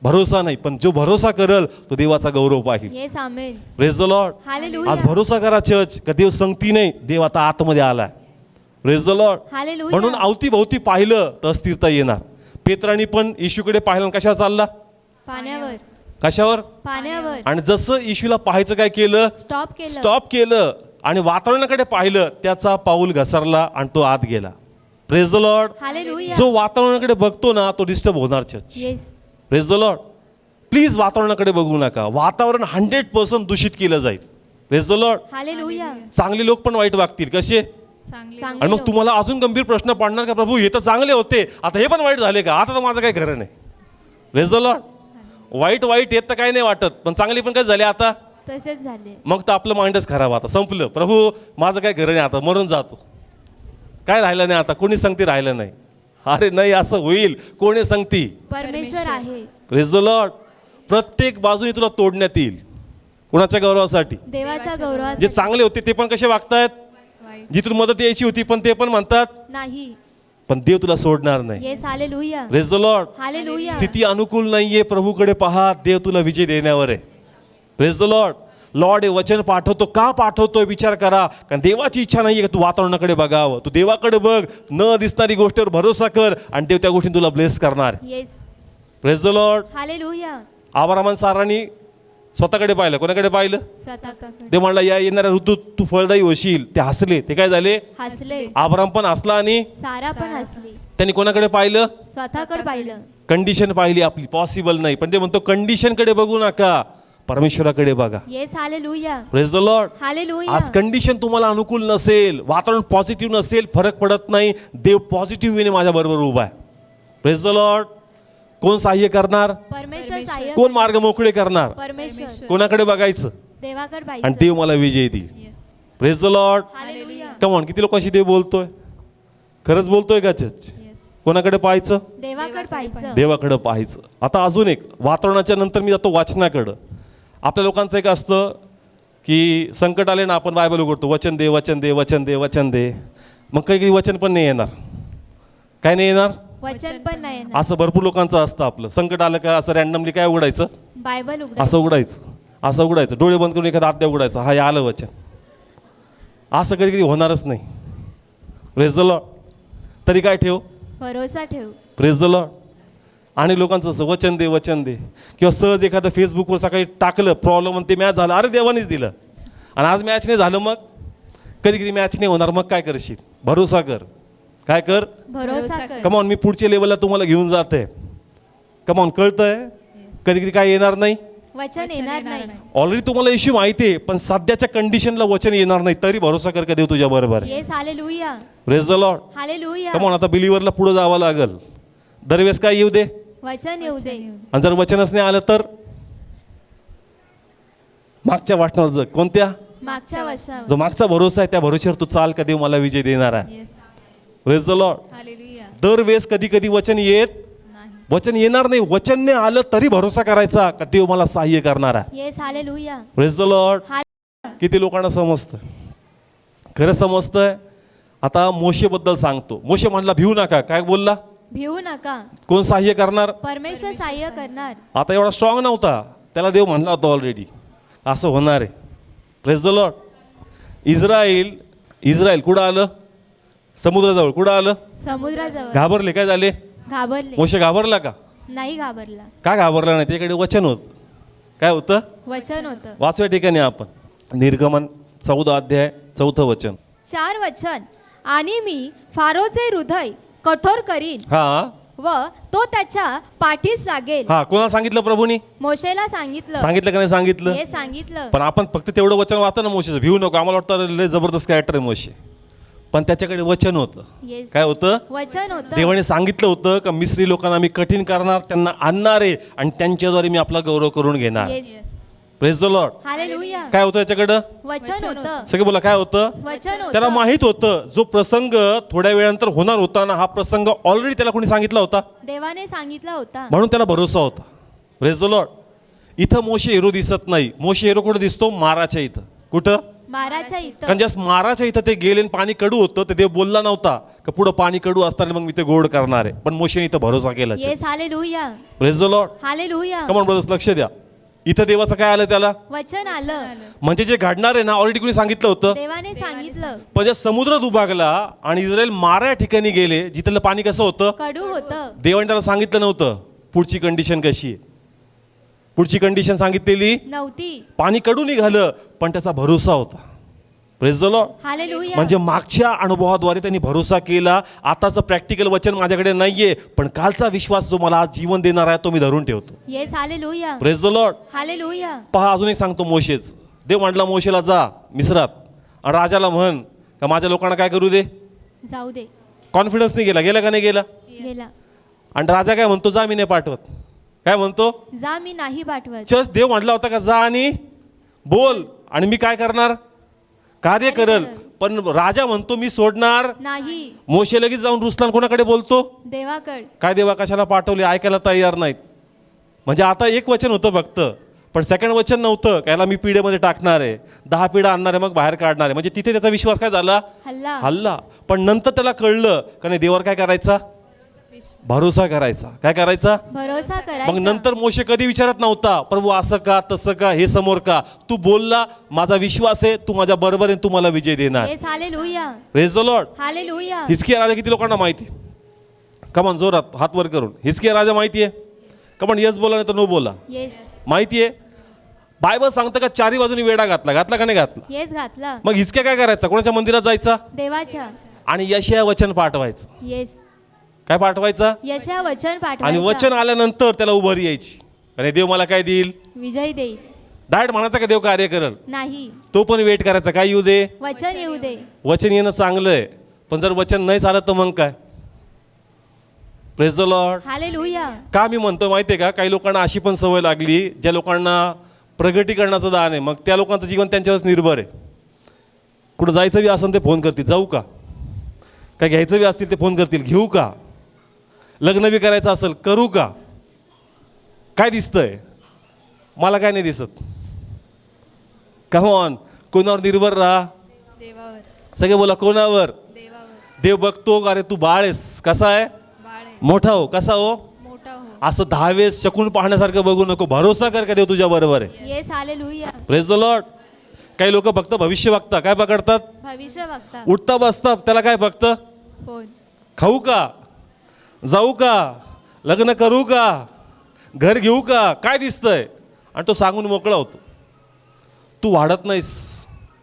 भरोसा नाही. पण जो भरोसा करल तो देवाचा गौरव पाहिजे. Yes, amen. Praise the Lord. Hallelujah. आज भरोसा करा चर्च, का देव संगती नाही, देव आता आतमध्ये आलाय. Praise the Lord. हालेलुया. म्हणून अवतीभोवती पाहिलं तर अस्थिरता येणार. पेत्रांनी पण येशूकडे पाहिलं, कशावर चालला? पाण्यावर. कशावर? पाण्यावर. आणि जसं येशूला पाहायचं काय केलं? स्टॉप केलं. स्टॉप केलं आणि वातावरणाकडे पाहिलं, त्याचा पाऊल घसरला आणि तो आत गेला. Praise the Lord. हालेलुया. जो वातावरणाकडे बघतो ना, तो डिस्टर्ब होणार church. Yes. Praise the Lord. Please वातावरणाकडे बघू नका. वातावरण 100% दूषित केलं जाईल. Praise the Lord. हालेलुया. चांगले लोक पण वाईट वागतील. कसे? चांगले आणि मग लोक. तुम्हाला अजून गंभीर प्रश्न पडणार का, प्रभू हे तर चांगले होते, आता हे पण वाईट झाले का? आता तर माझं काही खरं नाही. Praise the Lord. वाईट येत तर काही नाही वाटत, पण चांगली पण काय झाले आता? तसेच झाले. मग तर आपलं माइंडच खराब. आता संपलं, प्रभू माझं काय खरं नाही, आता मरून जातो, काय राहिलं नाही, आता कोणी संगती राहिलं नाही. अरे नाही, असं होईल. कोणी संगती? परमेश्वर आहे. Praise the Lord. प्रत्येक बाजूने तुला तोडण्यात येईल. कुणाच्या गौरवासाठी? देवाच्या जे गौरवासाठी. चांगले होते ते पण कसे वागतायत? जिथून मदत यायची होती पण ते पण म्हणतात नाही. पण देव तुला सोडणार नाही. Yes. Hallelujah. Praise the Lord. Hallelujah. स्थिती अनुकूल नाहीये, प्रभूकडे पहा, देव तुला विजय देण्यावर आहे. Praise the Lord. लॉर्ड हे वचन पाठवतो, का पाठवतोय विचार करा. कारण देवाची इच्छा नाहीये की तू वातावरणाकडे बघावं. तू देवाकडे बघ, न दिसणारी गोष्टीवर भरोसा कर आणि देव त्या गोष्टी तुला ब्लेस करणार. Yes. Praise the Lord. Hallelujah. Abraham सारांनी स्वतःकडे पाहिलं. कोणाकडे पाहिलं? स्वतःकडे. ते म्हणला या येणाऱ्या ऋतूत तू फळदायी होशील. ते हसले. ते काय झाले? हसले. अब्राहम पण हसला आणि सारा पण हसली. त्यांनी कोणाकडे पाहिलं? स्वतःकडे पाहिलं. कंडिशन पाहिली आपली, पॉसिबल नाही. पण ते म्हणतो कंडिशनकडे बघू नका, परमेश्वराकडे बघा. Yes. Hallelujah. Praise the Lord. Hallelujah. आज कंडिशन तुम्हाला अनुकूल नसेल, वातावरण पॉझिटिव्ह नसेल, फरक पडत नाही. देव पॉझिटिव्ह वेने माझ्या बरोबर उभा आहे. Praise the Lord. कोण सहाय्य करणार? परमेश्वर सहाय्य. कोण मार्ग मोकळे करणार? परमेश्वर. कोणाकडे बघायचं? देवाकडे आणि पाहिजे. देव मला विजय देईल. Praise the Lord. Hallelujah. Come on. किती लोकांशी देव बोलतोय? खरंच बोलतोय का चर्च? कोणाकडे पाहायचं? देवाकडे पाहिजे. देवाकडे पाहायचं. आता अजून एक, वातावरणाच्या नंतर मी जातो वाचनाकडं. आपल्या लोकांचं एक असतं की संकट आले ना, आपण बायबल उघडतो, वचन दे, वचन दे, वचन दे, वचन दे. मग काही वचन पण नाही येणार. काय नाही येणार? वचन पण नाही येणार. असं भरपूर लोकांचं असतं. आपलं संकट आलं का असं रॅन्डमली काय उघडायचं? बायबल उघडा. असं उघडायचं, असं उघडायचं, डोळे बंद करून एखादा अध्याय उघडायचं, हा हे आलं वचन. असं कधी कधी होणारच नाही. Praise the Lord. तरी काय ठेव? भरोसा ठेव. Praise the Lord. आणि लोकांचं असं वचन दे, वचन दे. किंवा सहज एखादं फेसबुकवर सकाळी टाकलं प्रॉब्लेम आणि ते मॅच झालं, अरे देवानीच दिलं. आणि आज मॅच नाही झालं, मग कधी कधी मॅच नाही होणार, मग काय करशील? भरोसा कर. काय कर? भरोसा कर. कमॉन, मी पुढच्या लेवलला तुम्हाला घेऊन जाते. कमॉन, कळतंय? कधी कधी काय येणार नाही, वचन येणार नाही. ऑलरेडी तुम्हाला इश्यू माहिती आहे, पण सध्याच्या कंडिशनला वचन येणार नाही, तरी भरोसा कर का देव तुझ्या बरोबर आहे. Yes, hallelujah. Praise the Lord. Hallelujah. Come on, आता बिलीवरला पुढे जावं लागल. दरवेळेस काय येऊ दे, वचन येऊ दे. आणि जर वचनच नाही आलं तर मागच्या वाटणार जग. कोणत्या? मागच्या वर्षावर. जो मागचा भरोसा आहे त्या भरोश्यावर तू चाल, का देव मला विजय देणार आहे. Praise the Lord. हालेलुया. दरवेळेस कधी कधी वचन येत नाही. वचन येणार नाही, वचन नाही आलं तरी भरोसा करायचा का देव मला सहाय्य करणार आहे. Yes, hallelujah. Praise the Lord. हाल- किती लोकांना समजतं? खरं समजतंय. आता मोशेबद्दल सांगतो. मोशे म्हणला भिवू नका. काय बोलला? भिवू नका, कोण सहाय्य करणार? परमेश्वर सहाय्य करणार. आता एवढा स्ट्रॉंग नव्हता, त्याला देव म्हणला होता ऑलरेडी असं होणार आहे. Praise the Lord. इस्रायल कुठं आलं? समुद्राजवळ. कुठं आलं? समुद्राजवळ. घाबरले. काय झाले? घाबरले मोशे घाबरला का? नाही. घाबरला. का घाबरला नाही? त्याकडे वचन होतं. काय होतं? वचन होतं. वाचव्या ठिकाणी आपण निर्गमन 14 अध्याय 4 वचन. 4 वचन. आणि मी फारोचे हृदय कठोर करीन हा व तो त्याच्या पाठीस लागेल. हा कोणाला सांगितलं प्रभूनी? मोशेला सांगितलं. सांगितलं का नाही सांगितलं? हे सांगितलं. पण आपण फक्त तेवढं वचन वाचतो ना मोशेचं, भिवू नको. आम्हाला वाटतं लय जबरदस्त कॅरेक्टर आहे मोशे, पण त्याच्याकडे वचन होतं. Yes. काय होतं? वचन होतं. देवाने सांगितलं होतं का मिस्री लोकांना मी कठीण करणार, त्यांना आणणार आहे आणि त्यांच्याद्वारे मी आपला गौरव करून घेणार. Yes. Praise the Lord. Hallelujah. काय होतं त्याच्याकडं? वचन होतं. सगळे बोला काय होतं? वचन होतं. त्याला माहित होतं जो प्रसंग थोड्या वेळानंतर होणार होता ना, हा प्रसंग ऑलरेडी त्याला कोणी सांगितला होता, देवाने सांगितला होता. म्हणून त्याला भरोसा होता. Praise the Lord. इथं मोशे हिरो दिसत नाही. मोशे हिरो कुठं दिसतो? माराच्या इथं. कुठं? माराच्या इथं. कारण जस्ट माराच्या इथं ते गेले आणि पाणी कडू होतं, तर देव बोलला नव्हता का पुढं पाणी कडू असताना मग मी ते गोड करणार आहे, पण मोशेने इथं भरोसा केला. Yes, hallelujah. Praise the Lord. Hallelujah. Come on brothers, लक्ष द्या. इथं देवाचं काय आलं? त्याला वचन आलं. म्हणजे जे घडणार आहे ना, ऑलरेडी कोणी सांगितलं होतं. देवाने सांगितलं. पण ज्या समुद्र दुभागला आणि इस्रायल मारा या ठिकाणी गेले, जिथलं पाणी कसं होतं? कडू होतं. देवाने त्याला सांगितलं नव्हतं पुढची कंडिशन कशी आहे. पुढची कंडिशन सांगितलेली नव्हती. पाणी कडू निघालं, पण त्याचा भरोसा होता. Praise the Lord. हालेलुया. म्हणजे मागच्या अनुभवाद्वारे त्यांनी भरोसा केला. आताचं प्रॅक्टिकल वचन माझ्याकडे नाहीये, पण कालचा विश्वास जो मला आज जीवन देणार आहे तो मी धरून ठेवतो. Yes, hallelujah. Praise the Lord. Hallelujah. पहा, अजून एक सांगतो. मोशेच देव म्हटला मोशेला जा मिस्रात आणि राजाला म्हण का माझ्या लोकांना काय करू दे. जाऊ दे. कॉन्फिडन्स नाही गेला का नाही गेला? गेला. आणि राजा काय म्हणतो? जा मी नाही पाठवत. काय म्हणतो? जा मी नाही पाठवत. जस्ट देव म्हटला होता का जा आणि बोल आणि मी काय करणार? कार्य करल. पण राजा म्हणतो मी सोडणार नाही. मोशे लगेच जाऊन रुसलान कोणाकडे बोलतो? देवाकड. काय देवा कशाला पाठवले? ऐकायला तयार नाहीत. म्हणजे आता एक वचन होतं फक्त, पण सेकंड वचन नव्हतं. याला मी पिढ्यामध्ये टाकणार आहे, 10 पिढ्या आणणार आहे, मग बाहेर काढणार आहे. म्हणजे तिथे त्याचा विश्वास काय झाला? हल्ला. हल्ला. पण नंतर त्याला कळलं का नाही देवावर काय करायचा? भरोसा करायचा. काय करायचा? भरोसा मग करायचा. नंतर मोशे कधी विचारत नव्हता प्रभू असं का तसं का, हे समोर का? तू बोलला, माझा विश्वास आहे, तू माझ्या बरोबर आहे, तू मला विजय देणार. Yes, hallelujah. Praise the Lord. Hallelujah. हिजकिया राजा किती लोकांना माहिती? कमान जोरात हात वर करून. हिजकिया राजा माहिती आहे? कमान यस बोला नाही तर नो बोला. येस. माहिती आहे? बायबल सांगतं का चारी बाजूनी वेढा घातला का नाही घातला? येस, घातला. मग हिजकिया काय करायचा? कोणाच्या मंदिरात जायचा देवाच्या. आणि यशया वचन पाठवायचं. येस. काय पाठवायचा? यशा वचन आणि पाठवायचं. वचन आल्यानंतर त्याला उभारी यायची. आणि देव मला काय देईल? विजय देईल. डायरेक्ट म्हणायचा का देव कार्य करल? नाही. तो पण वेट करायचा. काय येऊ दे? वचन येऊ दे. वचन येणं चांगलं आहे, पण जर वचन नाही झालं तर मग काय? Praise the Lord. हालेलुया. का मी म्हणतो माहिती आहे का? काही लोकांना अशी पण सवय लागली, ज्या लोकांना प्रगटीकरणाचं दान आहे, मग त्या लोकांचं जीवन त्यांच्यावरच निर्भर आहे. कुठं जायचं बी असेल ते फोन करतील, जाऊ का? काय घ्यायचं बी असतील ते फोन करतील, घेऊ का? लग्न बी करायचं असेल, करू का? काय दिसतंय? मला काय नाही दिसत. कमॉन, कोणावर निर्भर राहा? देवावर. सगळे बोला कोणावर? देवावर. देव बघतो अरे तू बाळ आहेस, कसा आहे? बाळ आहे. मोठा हो. कसा हो? मोठा हो. असं 10 वेळेस शकून पाहण्यासारखं बघू नको. भरोसा कर का देव तुझ्या बरोबर आहे. Yes, hallelujah. Praise the Lord. काही लोक फक्त भविष्य बघतात. काय पकडतात? भविष्य बघता. उठता बसतात, त्याला काय फक्त फोन. खाऊ का, जाऊ का, लग्न करू का, घर घेऊ का, काय दिसतंय, आणि तो सांगून मोकळा होतो. तू वाढत नाहीस.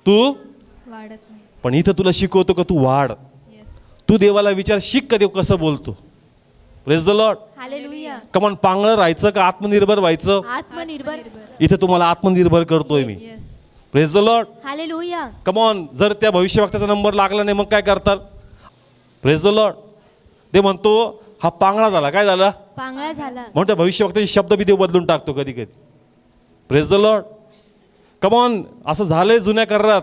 तू वाढत नाही. पण इथं तुला शिकवतो का तू वाढ. येस. तू देवाला विचार शिक का देव कसं बोलतो. Praise the Lord. हालेलुया. कमान पांगळं राहायचं का आत्मनिर्भर व्हायचं. आत्मनिर्भर. इथे तुम्हाला आत्मनिर्भर करतोय मी. Yes. Praise the Lord. Hallelujah. Come on. जर त्या भविष्यवक्त्याचा नंबर लागला नाही मग काय करतात. Praise the Lord. ते म्हणतो हा पांगळा झाला. काय झाला. पांगळा झाला. म्हणून त्या भविष्यवक्त्याचे शब्द बी देव बदलून टाकतो कधी कधी. Praise the Lord. कमॉन. असं झालंय जुन्या करारात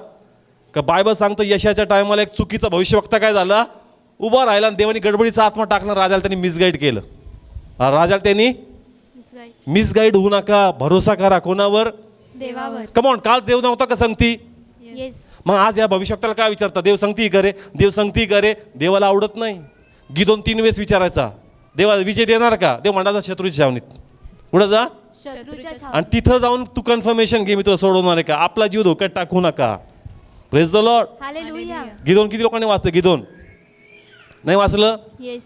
का बायबल सांगतं यशाच्या टायमाला एक चुकीचा भविष्यवक्ता काय झाला उभा राहिला आणि देवानी गडबडीचा आत्मा टाकला. राजाला त्यांनी मिसगाईड केलं. राजाला त्यांनी मिसगाईड होऊ नका. भरोसा करा कोणावर. देवावर. कमॉन. काल देव नव्हता का संगती. येस. मग आज या भविष्यवक्त्याला काय विचारता देव संगती करे. देव संगती करे. देवाला आवडत नाही. गिदोन 3 वेळेस विचारायचा देवा विजय देणार का. देव म्हणा शत्रूच्या छावणीत पुढे जा शत्रूच्या छावणीत. आणि तिथं जाऊन तू कन्फर्मेशन घे मी तुला सोडवणार आहे का. आपला जीव धोक्यात टाकू नका. Praise the Lord. Hallelujah. Gideon किती लोकांनी वाचलं. गिदोन नाही वाचलं. येस.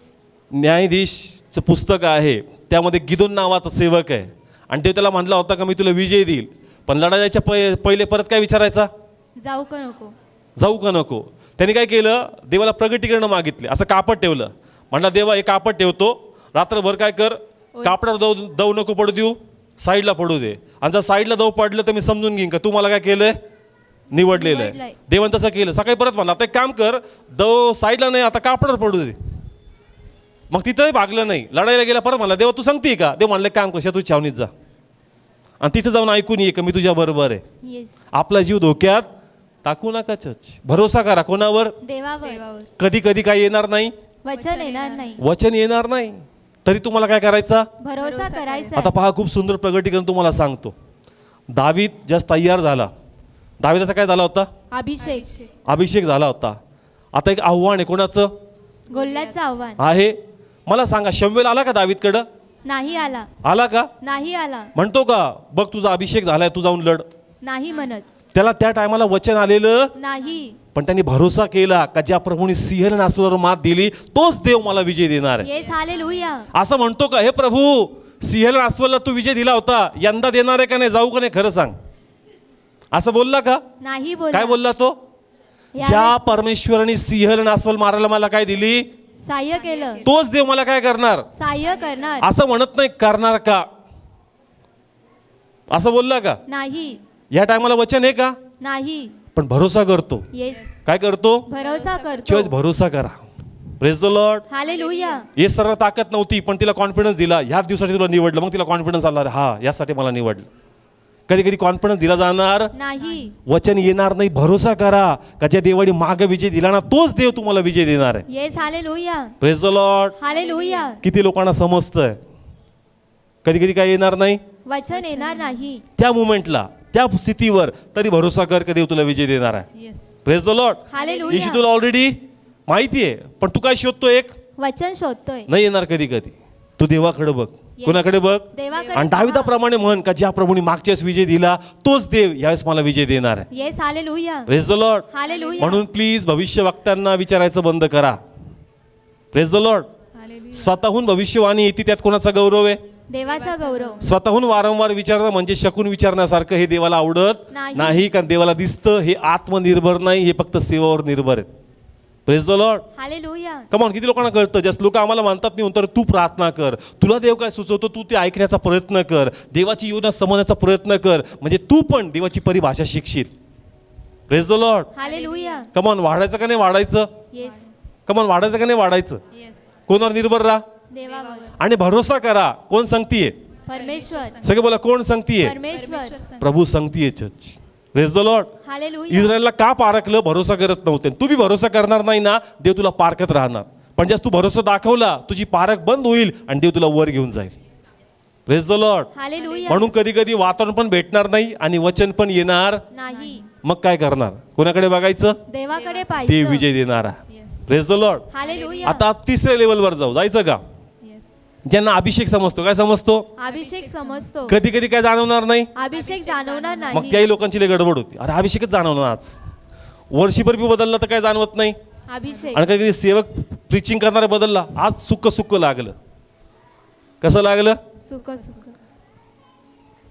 न्यायाधीशचं पुस्तक आहे त्यामध्ये गिदोन नावाचा सेवक आहे आणि देव त्याला म्हणला होता का मी तुला विजय देईल. पण लढायच्या पहिले परत काय विचारायचा जाऊ का नको. जाऊ का नको. त्यांनी काय केलं देवाला प्रगटीकरण मागितले. असं कापड ठेवलं. म्हणला देवा हे कापड ठेवतो रात्रभर काय कर कापडावर दव नको पडू देऊ साईडला पडू दे. आणि जर साईडला दव पडलं तर मी समजून घेईन का तू मला काय केलंय निवडलेलं आहे. देवाने तसं केलं. सकाळी परत म्हणलं आता एक काम कर दव साईडला नाही आता कापडावर पडू दे. मग तिथंही भागलं नाही. लढायला गेला परत म्हणला देवा तू सांगते का. देव म्हणलं काम कर तू छावणीत जा आणि तिथं जाऊन ऐकून ये का मी तुझ्या बरोबर आहे. येस. आपला जीव धोक्यात टाकू नका. भरोसा करा कोणावर. देवावर. कधी कधी काय येणार नाही. वचन येणार नाही. वचन येणार नाही तरी तुम्हाला काय करायचा. भरोसा करायचा. आता पहा खूप सुंदर प्रगटीकरण तुम्हाला सांगतो. दावीद जस्ट तयार झाला. दावीदाचा काय झाला होता अभिषेक. अभिषेक झाला होता. आता एक आव्हान आहे कोणाचं गोल्याचं आव्हान. आहे. मला सांगा शम्वेल आला का दावीदकडं. नाही आला. आला का. नाही आला. म्हणतो का बघ तुझा अभिषेक झालाय तू जाऊन लढ. नाही म्हणत. त्याला त्या टायमाला वचन आलेलं नाही. पण त्यांनी भरोसा केला का ज्या प्रभूने सिंहल नासवर मात दिली तोच देव मला विजय देणार आहे. येस. हालेलुया. असं म्हणतो का हे प्रभू सिंहल नासवरला तू विजय दिला होता यंदा देणार आहे का नाही जाऊ का नाही खरं सांग. असं बोलला का. नाही बोल. काय बोलला तो. ज्या परमेश्वराने सिंहल नासवल मारायला मला काय दिली सहाय्य केलं तोच देव मला काय करणार. सहाय्य करणार. असं म्हणत नाही करणार का. असं बोलला का. नाही. या टायमाला वचन आहे का. नाही. पण भरोसा करतो. येस. काय करतो. भरोसा करतो. चर्च भरोसा करा. Praise the Lord. हालेलुया. ये सर्व ताकद नव्हती पण तिला कॉन्फिडन्स दिला. ह्याच दिवसासाठी तुला निवडलं. मग तिला कॉन्फिडन्स आला हा यासाठी मला निवडलं. कधी कधी कॉन्फिडन्स दिला जाणार नाही. वचन येणार नाही. भरोसा करा का ज्या देवाने माग विजय दिला ना तोच देव तुम्हाला विजय देणार आहे. Yes. Hallelujah. Praise the Lord. Hallelujah. किती लोकांना समजतंय. कधी कधी काय येणार नाही. वचन येणार नाही. त्या मुमेंटला त्या स्थितीवर तरी भरोसा कर का देव तुला विजय देणार आहे. Yes. Praise the Lord. Hallelujah. येशू तुला ऑलरेडी माहिती आहे पण तू काय शोधतो एक वचन शोधतोय. नाही येणार कधी कधी. तू देवाकडे बघ. कोणाकडे बघ. देवाकडे. आणि दाविदाप्रमाणे म्हण का ज्या प्रभूने मागच्या वेळेस विजय दिला तोच देव यावेळेस मला विजय देणार आहे. Yes. Hallelujah. Praise the Lord. Hallelujah. म्हणून प्लीज भविष्यवक्त्यांना विचारायचं बंद करा. Praise the Lord. हालेलुया. स्वतःहून भविष्यवाणी येते त्यात कोणाचा गौरव आहे. देवाचा गौरव. स्वतःहून वारंवार विचारणं म्हणजे शकून विचारण्यासारखं हे देवाला आवडत नाही. नाही. कारण देवाला दिसतं हे आत्मनिर्भर नाही हे फक्त सेवावर निर्भर आहेत. Praise the Lord. Hallelujah. Come on. किती लोकांना कळतं जस्ट लोक आम्हाला मानतात नाही तर तू प्रार्थना कर. तुला देव काय सुचवतो तू ते ऐकण्याचा प्रयत्न कर. देवाची योजना समजण्याचा प्रयत्न कर म्हणजे तू पण देवाची परिभाषा शिकशील. Praise the Lord. Hallelujah. Come on. वाढायचं का नाही वाढायचं. येस. कमॉन. वाढायचं का नाही वाढायचं. येस. कोणावर निर्भर राहा देवावर. आणि भरोसा करा. कोण सांगतीये. परमेश्वर. सगळे बोला कोण सांगतीये. परमेश्वर. प्रभू सांगतीये church. Praise the Lord. Hallelujah. इस्रायलला का पारखलं भरोसा करत नव्हते. तू बी भरोसा करणार नाही ना देव तुला पारखत राहणार. पण ज्यास तू भरोसा दाखवला तुझी पारख बंद होईल आणि देव तुला वर घेऊन जाईल. Praise the Lord. हालेलुया. म्हणून कधी कधी वातावरण पण भेटणार नाही आणि वचन पण येणार नाही. मग काय करणार. कोणाकडे बघायचं. देवाकडे ते पाहिजे. विजय देणार आहे. Yes. Praise the Lord. Hallelujah. आता तिसऱ्या लेवलवर जाऊ. जायचं का. येस. ज्यांना अभिषेक समजतो. काय समजतो. अभिषेक समजतो. कधी कधी काय जाणवणार नाही. अभिषेक जाणवणार मग नाही. त्याही लोकांची लय गडबड होती. अरे अभिषेकच जाणवणार आज. वर्षभर बी बदलला तर काय जाणवत नाही. अभिषेक. आणि कधी सेवक प्रिचिंग करणारा बदलला आज सुक्क सुक्क लागलं. कसं लागलं. सुख सुख.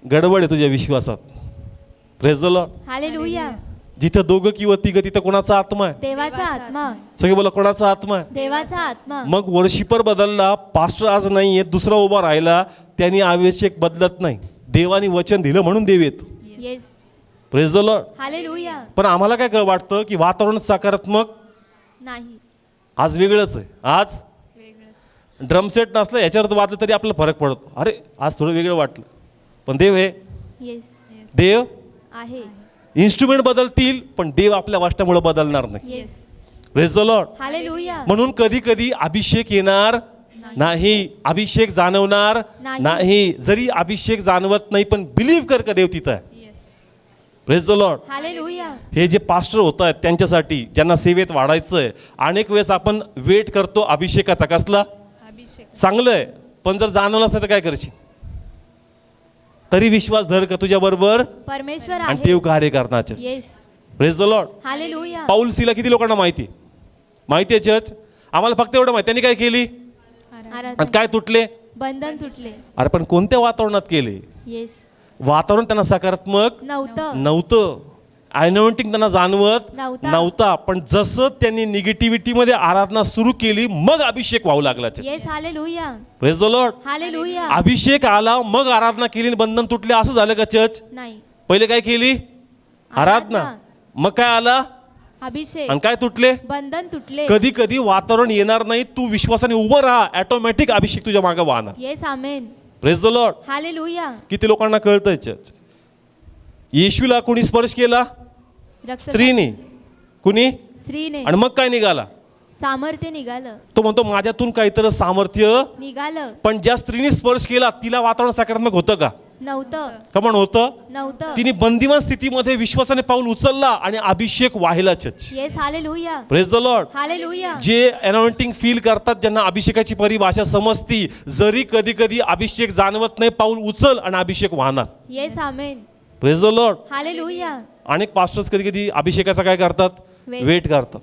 गडबड आहे तुझ्या विश्वासात. Praise the Lord. हालेलुया. जिथं दोघं किंवा तिघं तिथं कोणाचा आत्मा आहे? देवाचा आत्मा. सगळे बोला कोणाचा आत्मा आहे? देवाचा आत्मा. मग वर्शिपर बदलला, पास्टर आज नाहीये, दुसरा उभा राहिला, त्यांनी आवश्यक बदलत नाही. देवानी वचन दिलं म्हणून देव येतो. Yes. Praise the Lord. Hallelujah. पण आम्हाला काय वाटतं की वातावरण सकारात्मक नाही. आज वेगळंच आहे. आज ड्रम सेट नसलं याच्यावर वाटलं तरी आपल्याला फरक पडतो. अरे आज थोडं वेगळं वाटलं. पण देव आहे. येस. देव आहे. इन्स्ट्रुमेंट बदलतील पण देव आपल्या वाचनामुळे बदलणार नाही. Yes. Praise the Lord. Hallelujah. म्हणून कधी कधी अभिषेक येणार नाही, अभिषेक जाणवणार नाही. जरी अभिषेक जाणवत नाही पण बिलीव्ह कर का देव तिथं आहे. Praise the Lord. हालेलुया. हे जे पास्टर होत आहेत त्यांच्यासाठी ज्यांना सेवेत वाढायचं आहे, अनेक वेळेस आपण वेट करतो अभिषेकाचा. कसला? चांगलं आहे, पण जर जाणवलं असतं तर काय करशील? तरी विश्वास धर का तुझ्या बरोबर परमेश्वर आणि आहे. देव कार्य करण्याचे. Yes. Praise the Lord. Hallelujah. पाऊल सीला किती लोकांना माहिती आहे चर्च? आम्हाला फक्त एवढं माहिती त्यांनी काय केली आणि काय तुटले. बंधन तुटले. अरे पण कोणत्या वातावरणात केले? येस. वातावरण त्यांना सकारात्मक नव्हतं. अनॉइंटिंग त्यांना जाणवत नव्हता. पण जसं त्यांनी निगेटिव्हिटीमध्ये आराधना सुरू केली मग अभिषेक व्हावू लागला. Yes. Hallelujah. Praise the Lord. Hallelujah. अभिषेक आला मग आराधना केली आणि बंधन तुटले असं झालं का चर्च? नाही. पहिले काय केली? आराधना. मग काय आला? अभिषेक. आणि काय तुटले? बंधन तुटले. कधी कधी वातावरण येणार नाही, तू विश्वासाने उभं राहा, ऑटोमॅटिक अभिषेक तुझ्या मागे वाहणार. Yes. Amen. Praise the Lord. Hallelujah. किती लोकांना कळतंय चर्च? येशूला कोणी स्पर्श केला? स्त्रीने. कुणी? स्त्रीने. आणि मग काय निघाला? सामर्थ्य निघालं. तो म्हणतो माझ्यातून काहीतरी सामर्थ्य निघालं. पण ज्या स्त्रीने स्पर्श केला तिला वातावरण सकारात्मक होतं का? नव्हतं. कमन होतं. नव्हतं. तिने बंदिवान स्थितीमध्ये विश्वासाने पाऊल उचलला आणि अभिषेक वाहिला church. Yes. Hallelujah. Praise the Lord. Hallelujah. जे अनॉइंटिंग फील करतात, ज्यांना अभिषेकाची परिभाषा समजती, जरी कधी कधी अभिषेक जाणवत नाही, पाऊल उचल आणि अभिषेक वाहणार. Yes. Amen. Praise the Lord. Hallelujah. अनेक पास्टर्स कधी कधी अभिषेकाचा काय करतात? वेट करतात.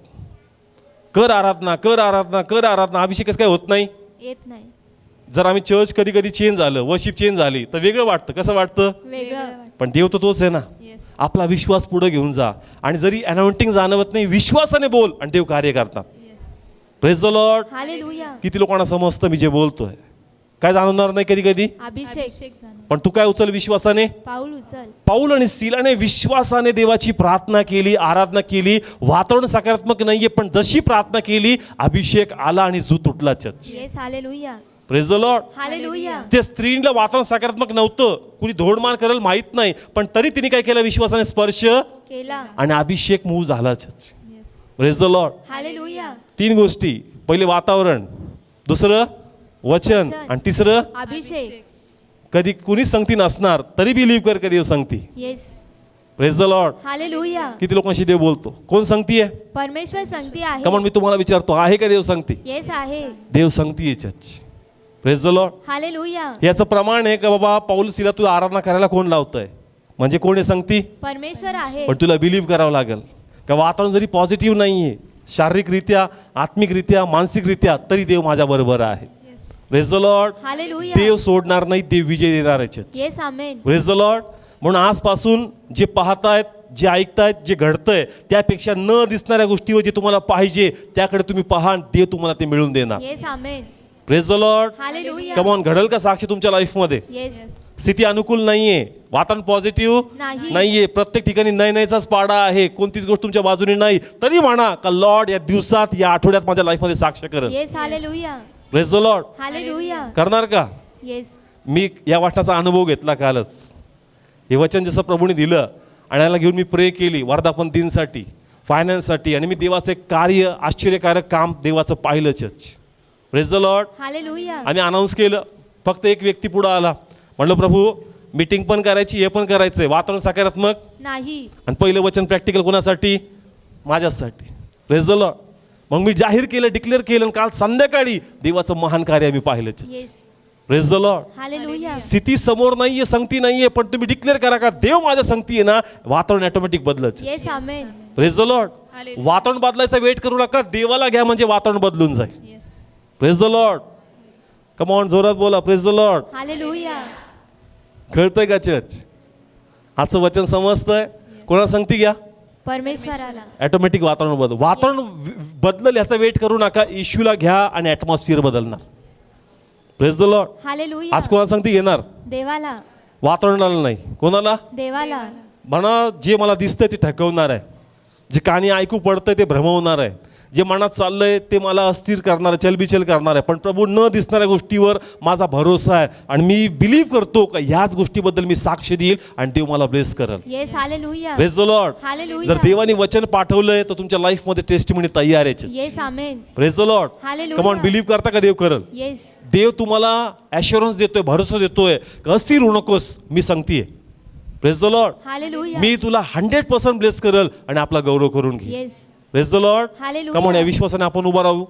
कर आराधना, कर आराधना, कर आराधना, अभिषेकच काय होत नाही. येत नाही. जर आम्ही चर्च कधी कधी चेंज झालं, वर्शिप चेंज झाली तर वेगळं वाटतं. कसं वाटतं? वेगळं. पण देव तर तोच आहे ना. आपला विश्वास पुढे घेऊन जा आणि जरी अनॉइंटिंग जाणवत नाही विश्वासाने बोल आणि देव कार्य करतात. Praise the Lord. हालेलुया. किती लोकांना समजतं मी जे बोलतोय? काय जाणवणार नाही कधी कधी, अभिषेक. पण तू काय उचल विश्वासाने. पाऊल उचल. पाऊल आणि सीलाने विश्वासाने देवाची प्रार्थना केली, आराधना केली. वातावरण सकारात्मक नाहीये पण जशी प्रार्थना केली अभिषेक आला आणि झू तुटला church. Yes. Hallelujah. Praise the Lord. Hallelujah. त्या स्त्रीला वातावरण सकारात्मक नव्हतं, कुणी धोडमार करेल माहित नाही, पण तरी तिने काय केलं? विश्वासाने स्पर्श केला आणि अभिषेक मूव झाला church. Praise the Lord. Hallelujah. 3 गोष्टी. पहिले वातावरण, दुसरं वचन आणि तिसरं अभिषेक. कधी कुणी संगती नसणार तरी बिलीव्ह कर का देव संगती. Yes. Praise the Lord. Hallelujah. किती लोकांशी देव बोलतो? कोण संगती आहे? परमेश्वर संगती आहे. कमन मी तुम्हाला विचारतो, आहे का देव संगती? येस. आहे. देव संगती आहे church. Praise the Lord. Hallelujah. याचं प्रमाण आहे का बाबा पौल सीला तुला आराधना करायला कोण लावतंय? म्हणजे कोण आहे संगती? परमेश्वर आहे. पण तुला बिलीव्ह करावं लागेल का वातावरण जरी पॉझिटिव्ह नाहीये, शारीरिकरित्या, आत्मिकरित्या, मानसिकरित्या, तरी देव माझ्या बरोबर आहे. Praise the Lord. हालेलुया. देव सोडणार नाही, देव विजय देणार आहे church. Yes. Amen. Praise the Lord. म्हणून आजपासून जे पाहतायत, जे ऐकतायत, जे घडतंय त्यापेक्षा न दिसणाऱ्या गोष्टीवर जे तुम्हाला पाहिजे त्याकडे तुम्ही पहा आणि देव तुम्हाला ते मिळवून देणार. Yes. Amen. Praise the Lord. Hallelujah. Come on. घडल का साक्षी तुमच्या लाईफमध्ये? येस. स्थिती अनुकूल नाहीये, वातावरण पॉझिटिव्ह नाही. नाहीये, प्रत्येक ठिकाणी नाहीचाच पाडा आहे, कोणतीच गोष्ट तुमच्या बाजूने नाही, तरी म्हणा का लॉर्ड या दिवसात, या आठवड्यात माझ्या लाईफमध्ये साक्ष करेल. Yes. Hallelujah. Praise the Lord. Hallelujah. करणार का? येस. मी या वाटण्याचा अनुभव घेतला कालच. हे वचन जसं प्रभूने दिलं आणि याला घेऊन मी प्रे केली वर्धापन दिनसाठी, फायनान्ससाठी, आणि मी देवाचं एक कार्य, आश्चर्यकारक काम देवाचं पाहिलं church. Praise the Lord. Hallelujah. आम्ही अनाऊन्स केलं, फक्त एक व्यक्ती पुढं आला. म्हणलं प्रभू मीटिंग पण करायची, हे पण करायचंय, वातावरण सकारात्मक नाही. आणि पहिलं वचन प्रॅक्टिकल कोणासाठी? माझ्यासाठी. Praise the Lord. मग मी जाहीर केलं, डिक्लेअर केलं, आणि काल संध्याकाळी देवाचं महान कार्य आम्ही पाहिलं. Yes. Praise the Lord. Hallelujah. स्थिती समोर नाहीये, संगती नाहीये, पण तुम्ही डिक्लेअर करा का देव माझ्या संगती आहे ना, वातावरण ऑटोमॅटिक बदलत. Yes. Amen. Praise the Lord. वातावरण बदलायचा वेट करू नका, देवाला घ्या म्हणजे वातावरण बदलून जाईल. Praise the Lord. Come on, जोरात बोला. Praise the Lord. हालेलुया. कळतंय का चर्च? आजचं वचन समजतंय? कोणाला संगती घ्या? परमेश्वराला ऑटोमॅटिक वातावरण वातावरण बदलल याचा वेट करू नका. इश्यूला घ्या आणि ॲटमॉस्फिअर बदलणार. Praise the Lord. हालेलुया. आज कोणाला सांगते येणार देवाला वातावरणाला नाही, कोणाला देवाला म्हणा. जे मला दिसतंय ते ठकवणार आहे, जे कानी ऐकू पडतंय ते भ्रमवणार आहे, जे मनात चाललंय ते मला अस्थिर करणार आहे, चलबिचल करणार आहे. पण प्रभू न दिसणाऱ्या गोष्टीवर माझा भरोसा आहे आणि मी बिलीव्ह करतो का ह्याच गोष्टीबद्दल मी साक्ष देईल आणि देव मला ब्लेस करेल. Yes hallelujah. Praise the Lord. Hallelujah. जर देवाने वचन पाठवलंय तर तुमच्या लाईफ मध्ये टेस्टिमनी तयार आहे. Yes amen. Praise the Lord. Hallelujah. Come on, believe करता का देव करेल? येस. देव तुम्हाला ॲश्युरन्स देतोय, भरोसा देतोय का अस्थिर होऊ नकोस, मी सांगतेय. Praise the Lord. हालेलुया. मी तुला 100% ब्लेस करेल आणि आपला गौरव करून घे. Yes. Praise the Lord. Hallelujah. Come on, या विश्वासाने आपण उभा राहू.